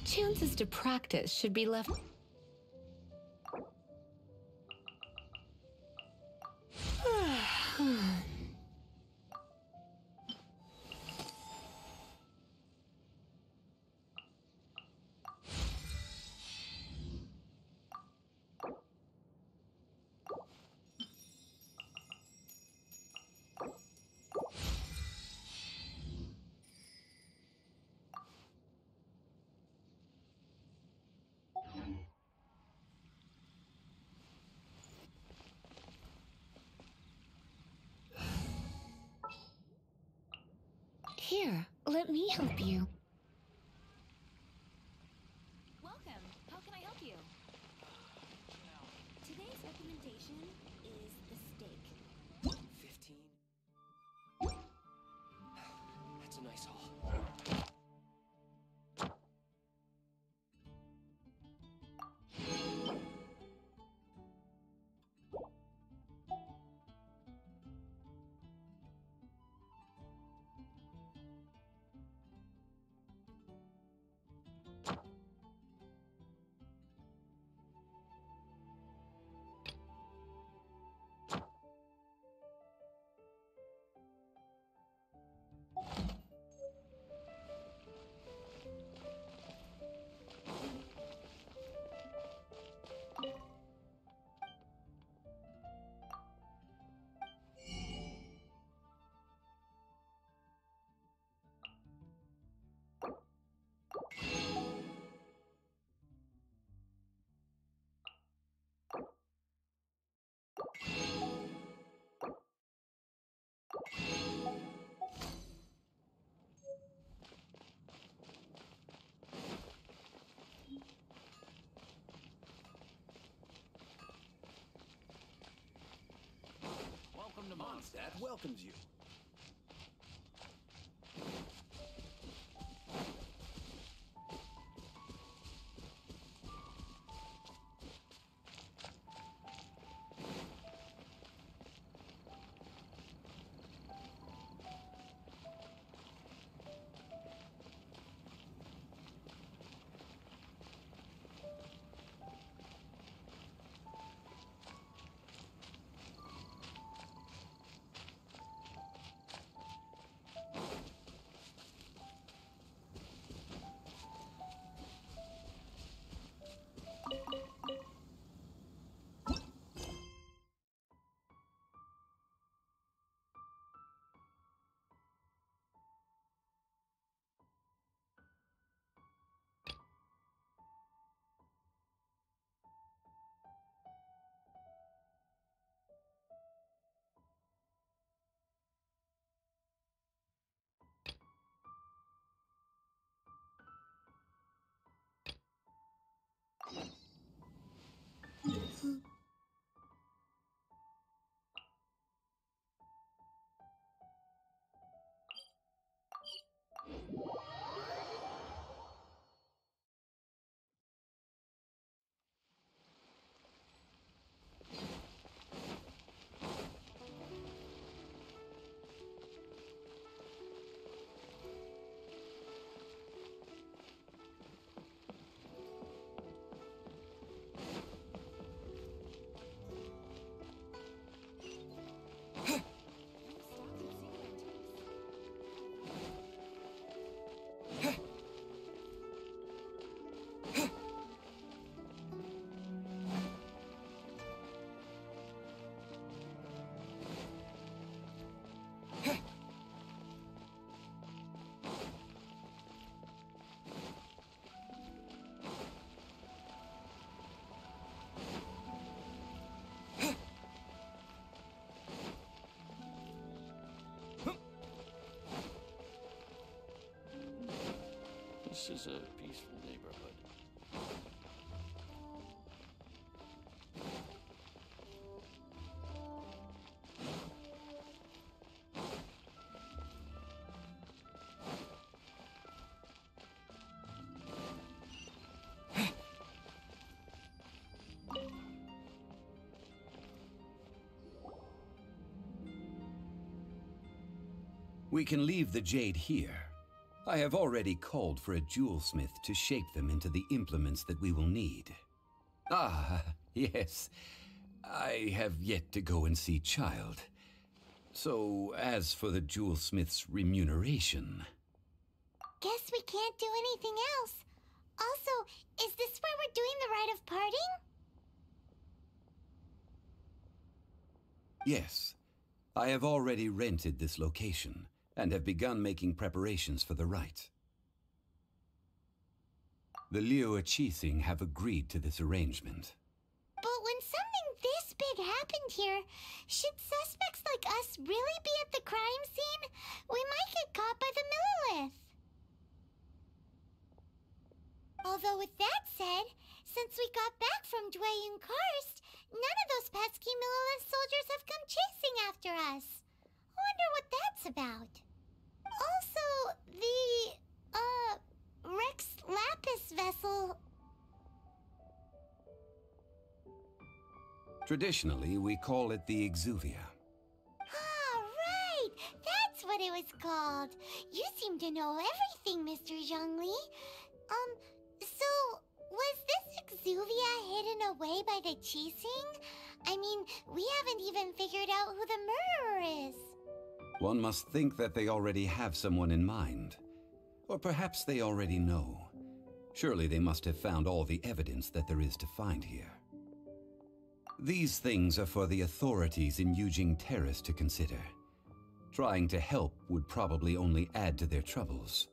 Chances to practice should be left. Here, let me help you. Welcome. How can I help you? Today's recommendation is the steak. 15? That's a nice haul. Welcome to Mondstadt welcomes you. This is a peaceful neighborhood. We can leave the jade here. I have already called for a jewelsmith to shape them into the implements that we will need. Ah, yes. I have yet to go and see Child. So, as for the jewelsmith's remuneration... Guess we can't do anything else. Also, is this where we're doing the rite of parting? Yes. I have already rented this location, and have begun making preparations for the rite. The liyue have agreed to this arrangement. But when something this big happened here, should suspects like us really be at the crime scene? We might get caught by the Millilith. Although with that said, since we got back from Dwayne Karst, none of those pesky Millilith soldiers have come chasing after us. Wonder what that's about. Also, the, Rex Lapis vessel... Traditionally, we call it the Exuvia. Ah, right! That's what it was called. You seem to know everything, Mr. Zhongli. So, was this Exuvia hidden away by the Qixing? I mean, we haven't even figured out who the murderer is. One must think that they already have someone in mind. Or perhaps they already know. Surely they must have found all the evidence that there is to find here. These things are for the authorities in Yujing Terrace to consider. Trying to help would probably only add to their troubles.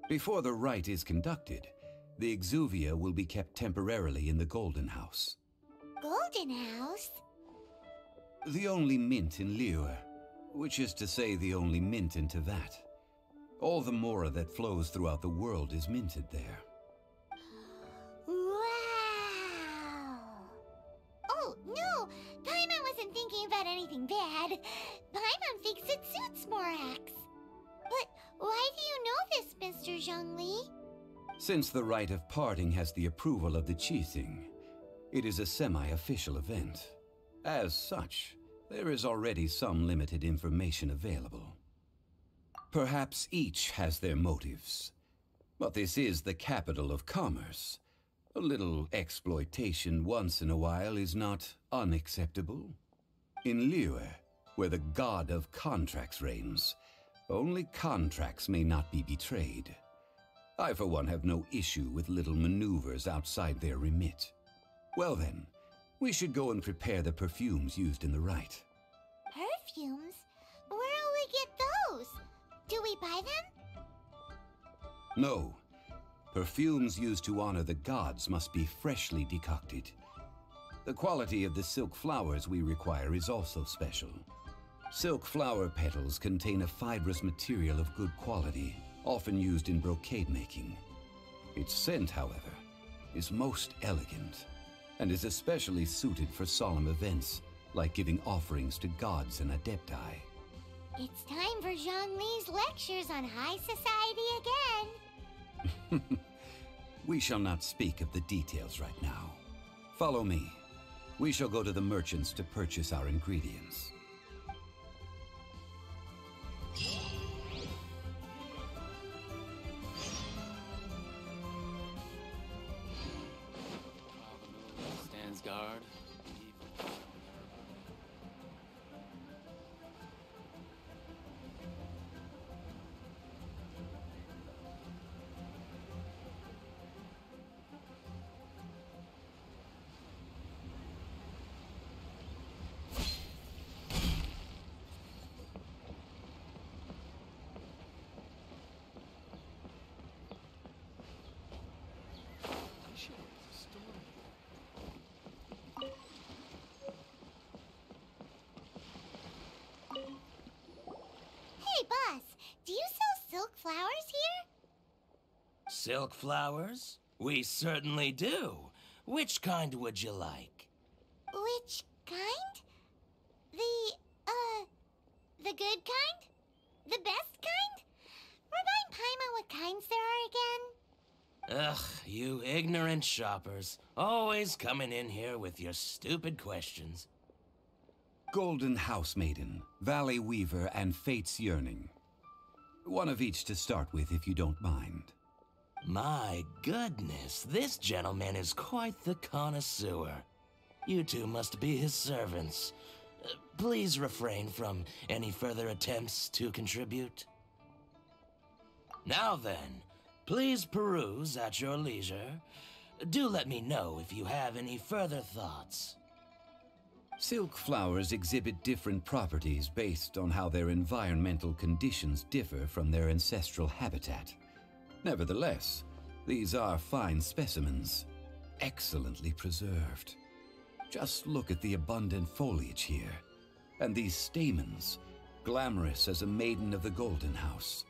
Before the rite is conducted, the Exuvia will be kept temporarily in the Golden House. Golden House? The only mint in liyue, which is to say the only mint in Teyvat. All the mora that flows throughout the world is minted there. Wow! Oh, no! Paimon wasn't thinking about anything bad. Paimon thinks it suits Morax. But why do you know this, Mr. Zhongli? Since the rite of parting has the approval of the Qixing, it is a semi-official event. As such, there is already some limited information available. Perhaps each has their motives, but this is the capital of commerce. A little exploitation once in a while is not unacceptable. In liyue, where the god of contracts reigns, only contracts may not be betrayed. I, for one, have no issue with little maneuvers outside their remit. Well then, we should go and prepare the perfumes used in the rite. Perfumes? Where'll we get those? Do we buy them? No. Perfumes used to honor the gods must be freshly decocted. The quality of the silk flowers we require is also special. Silk flower petals contain a fibrous material of good quality, often used in brocade making. Its scent, however, is most elegant, and is especially suited for solemn events, like giving offerings to gods and adepti. It's time for Zhongli's lectures on high society again. We shall not speak of the details right now. Follow me. We shall go to the merchants to purchase our ingredients. Stands guard. Hey, boss, do you sell silk flowers here? Silk flowers? We certainly do. Which kind would you like? Which kind? The good kind? The best kind? Remind Paimon what kinds there are again. Ugh, you ignorant shoppers. Always coming in here with your stupid questions. Golden House Maiden, Valley Weaver, and Fate's Yearning. One of each to start with, if you don't mind. My goodness, this gentleman is quite the connoisseur. You two must be his servants. Please refrain from any further attempts to contribute. Now then, please peruse at your leisure. Do let me know if you have any further thoughts. Silk flowers exhibit different properties based on how their environmental conditions differ from their ancestral habitat. Nevertheless, these are fine specimens, excellently preserved. Just look at the abundant foliage here, and these stamens, glamorous as a maiden of the Golden House.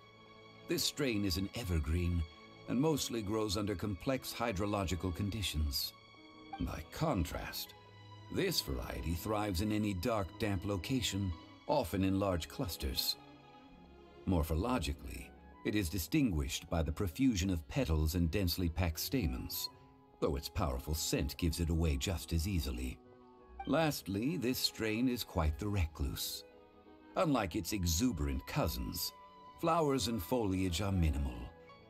This strain is an evergreen, and mostly grows under complex hydrological conditions. By contrast, this variety thrives in any dark, damp location, often in large clusters. Morphologically, it is distinguished by the profusion of petals and densely packed stamens, though its powerful scent gives it away just as easily. Lastly, this strain is quite the recluse. Unlike its exuberant cousins, flowers and foliage are minimal,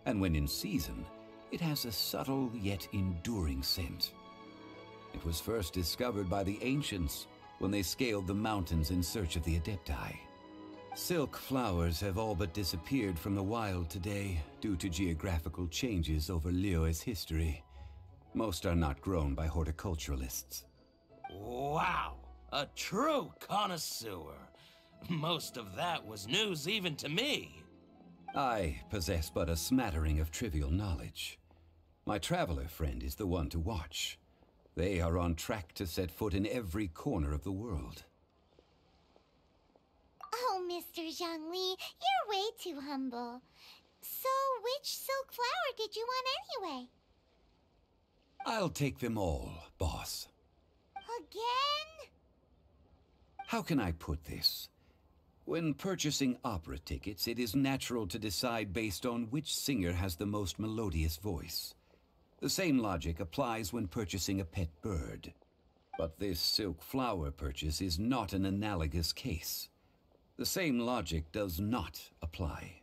and when in season, it has a subtle yet enduring scent. It was first discovered by the ancients when they scaled the mountains in search of the Adepti. Silk flowers have all but disappeared from the wild today due to geographical changes over Liyue's history. Most are not grown by horticulturalists. Wow! A true connoisseur! Most of that was news even to me. I possess but a smattering of trivial knowledge. My traveler friend is the one to watch. They are on track to set foot in every corner of the world. Oh, Mr. Zhongli, you're way too humble. So, which silk flower did you want anyway? I'll take them all, boss. Again? How can I put this? When purchasing opera tickets, it is natural to decide based on which singer has the most melodious voice. The same logic applies when purchasing a pet bird. But this silk flower purchase is not an analogous case. The same logic does not apply.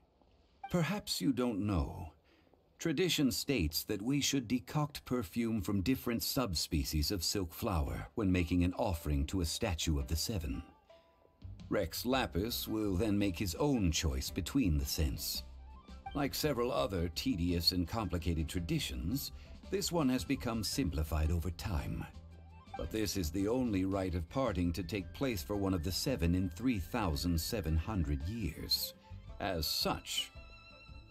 Perhaps you don't know. Tradition states that we should decoct perfume from different subspecies of silk flower when making an offering to a statue of the Seven. Rex Lapis will then make his own choice between the scents. Like several other tedious and complicated traditions, this one has become simplified over time. But this is the only rite of parting to take place for one of the Seven in 3,700 years. As such,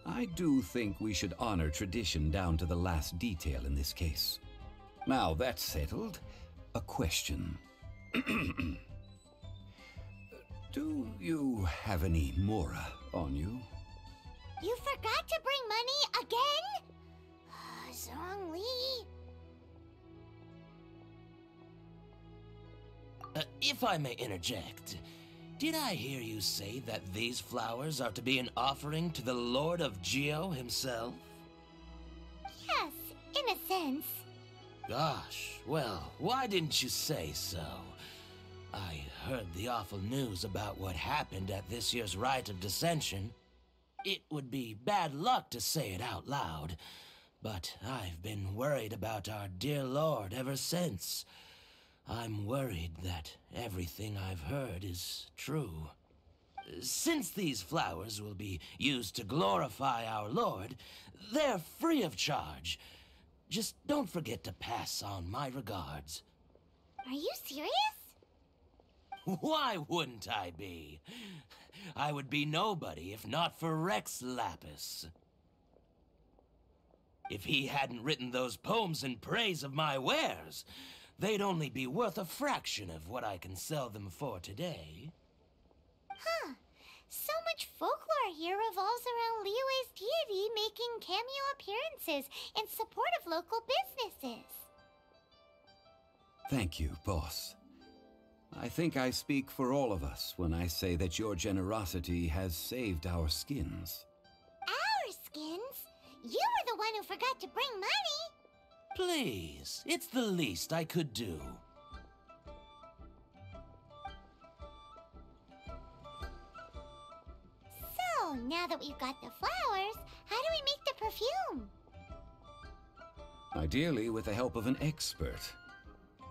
I do think we should honor tradition down to the last detail in this case. Now that's settled, a question. Do you have any Mora on you? You forgot to bring money again? Zhongli. If I may interject, did I hear you say that these flowers are to be an offering to the Lord of Geo himself? Yes, in a sense. Gosh, well, why didn't you say so? I heard the awful news about what happened at this year's Rite of Dissension. It would be bad luck to say it out loud, but I've been worried about our dear Lord ever since. I'm worried that everything I've heard is true. Since these flowers will be used to glorify our Lord, they're free of charge. Just don't forget to pass on my regards. Are you serious? Why wouldn't I be? I would be nobody if not for Rex Lapis. If he hadn't written those poems in praise of my wares, they'd only be worth a fraction of what I can sell them for today. Huh. So much folklore here revolves around Liyue's deity making cameo appearances in support of local businesses. Thank you, boss. I think I speak for all of us when I say that your generosity has saved our skins. Our skins? You were the one who forgot to bring money. Please, it's the least I could do. So, now that we've got the flowers, how do we make the perfume? Ideally with the help of an expert.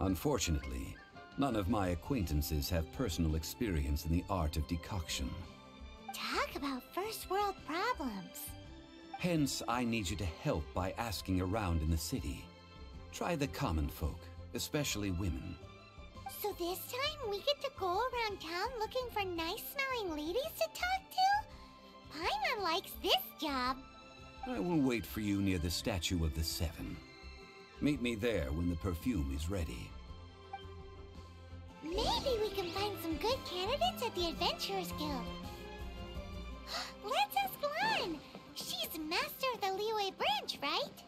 Unfortunately, none of my acquaintances have personal experience in the art of decoction. Talk about first world problems. Hence, I need you to help by asking around in the city. Try the common folk, especially women. So this time we get to go around town looking for nice-smelling ladies to talk to? Paimon likes this job. I will wait for you near the statue of the Seven. Meet me there when the perfume is ready. Maybe we can find some good candidates at the Adventurers Guild. Let's ask Lan. She's master of the Liyue branch, right?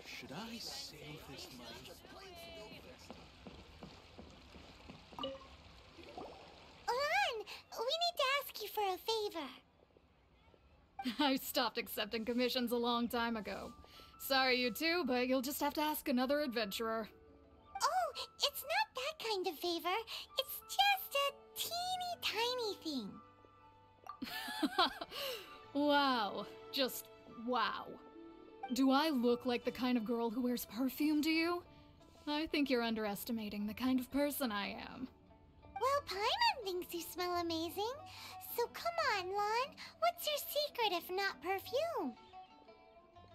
Should I save this money? Lan, we need to ask you for a favor. I stopped accepting commissions a long time ago. Sorry, you two, but you'll just have to ask another adventurer. Oh, it's not that kind of favor. It's just a teeny tiny thing. Wow. Just wow. Do I look like the kind of girl who wears perfume to you? I think you're underestimating the kind of person I am. Well, Paimon thinks you smell amazing. So come on, Lan. What's your secret if not perfume?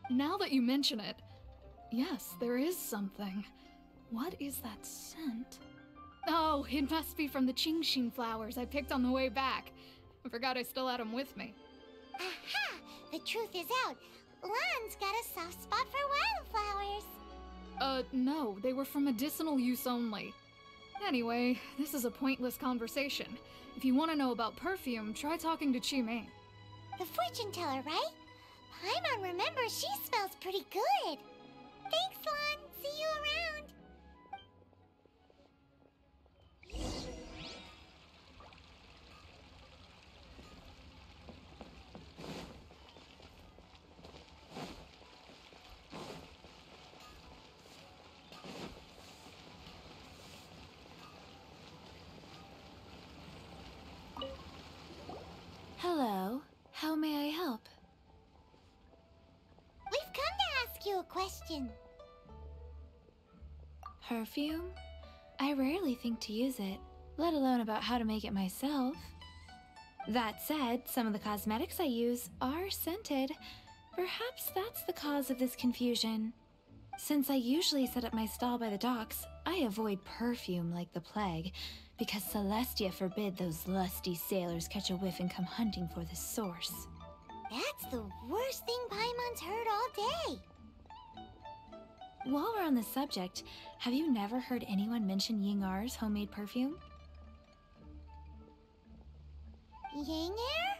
Now that you mention it, yes, there is something. What is that scent? Oh, it must be from the Qingxin flowers I picked on the way back. I forgot I still had them with me. Aha! The truth is out. Lan's got a soft spot for wildflowers. No, they were for medicinal use only. Anyway, this is a pointless conversation. If you want to know about perfume, try talking to Qimei. The fortune teller, right? Paimon remembers she smells pretty good. Thanks, Lan. See you around. Hello. How may I help? We've come to ask you a question. Perfume? I rarely think to use it, let alone about how to make it myself. That said, some of the cosmetics I use are scented. Perhaps that's the cause of this confusion. Since I usually set up my stall by the docks, I avoid perfume like the plague, because Celestia forbid those lusty sailors catch a whiff and come hunting for the source. That's the worst thing Paimon's heard all day. While we're on the subject, have you never heard anyone mention Yingar's homemade perfume? Yingar?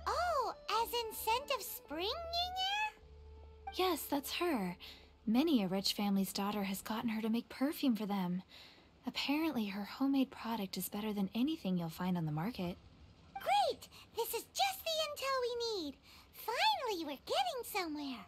Oh, as in scent of spring, Yingar? Yes, that's her. Many a rich family's daughter has gotten her to make perfume for them. Apparently, her homemade product is better than anything you'll find on the market. Great! This is just the intel we need. Finally, we're getting somewhere.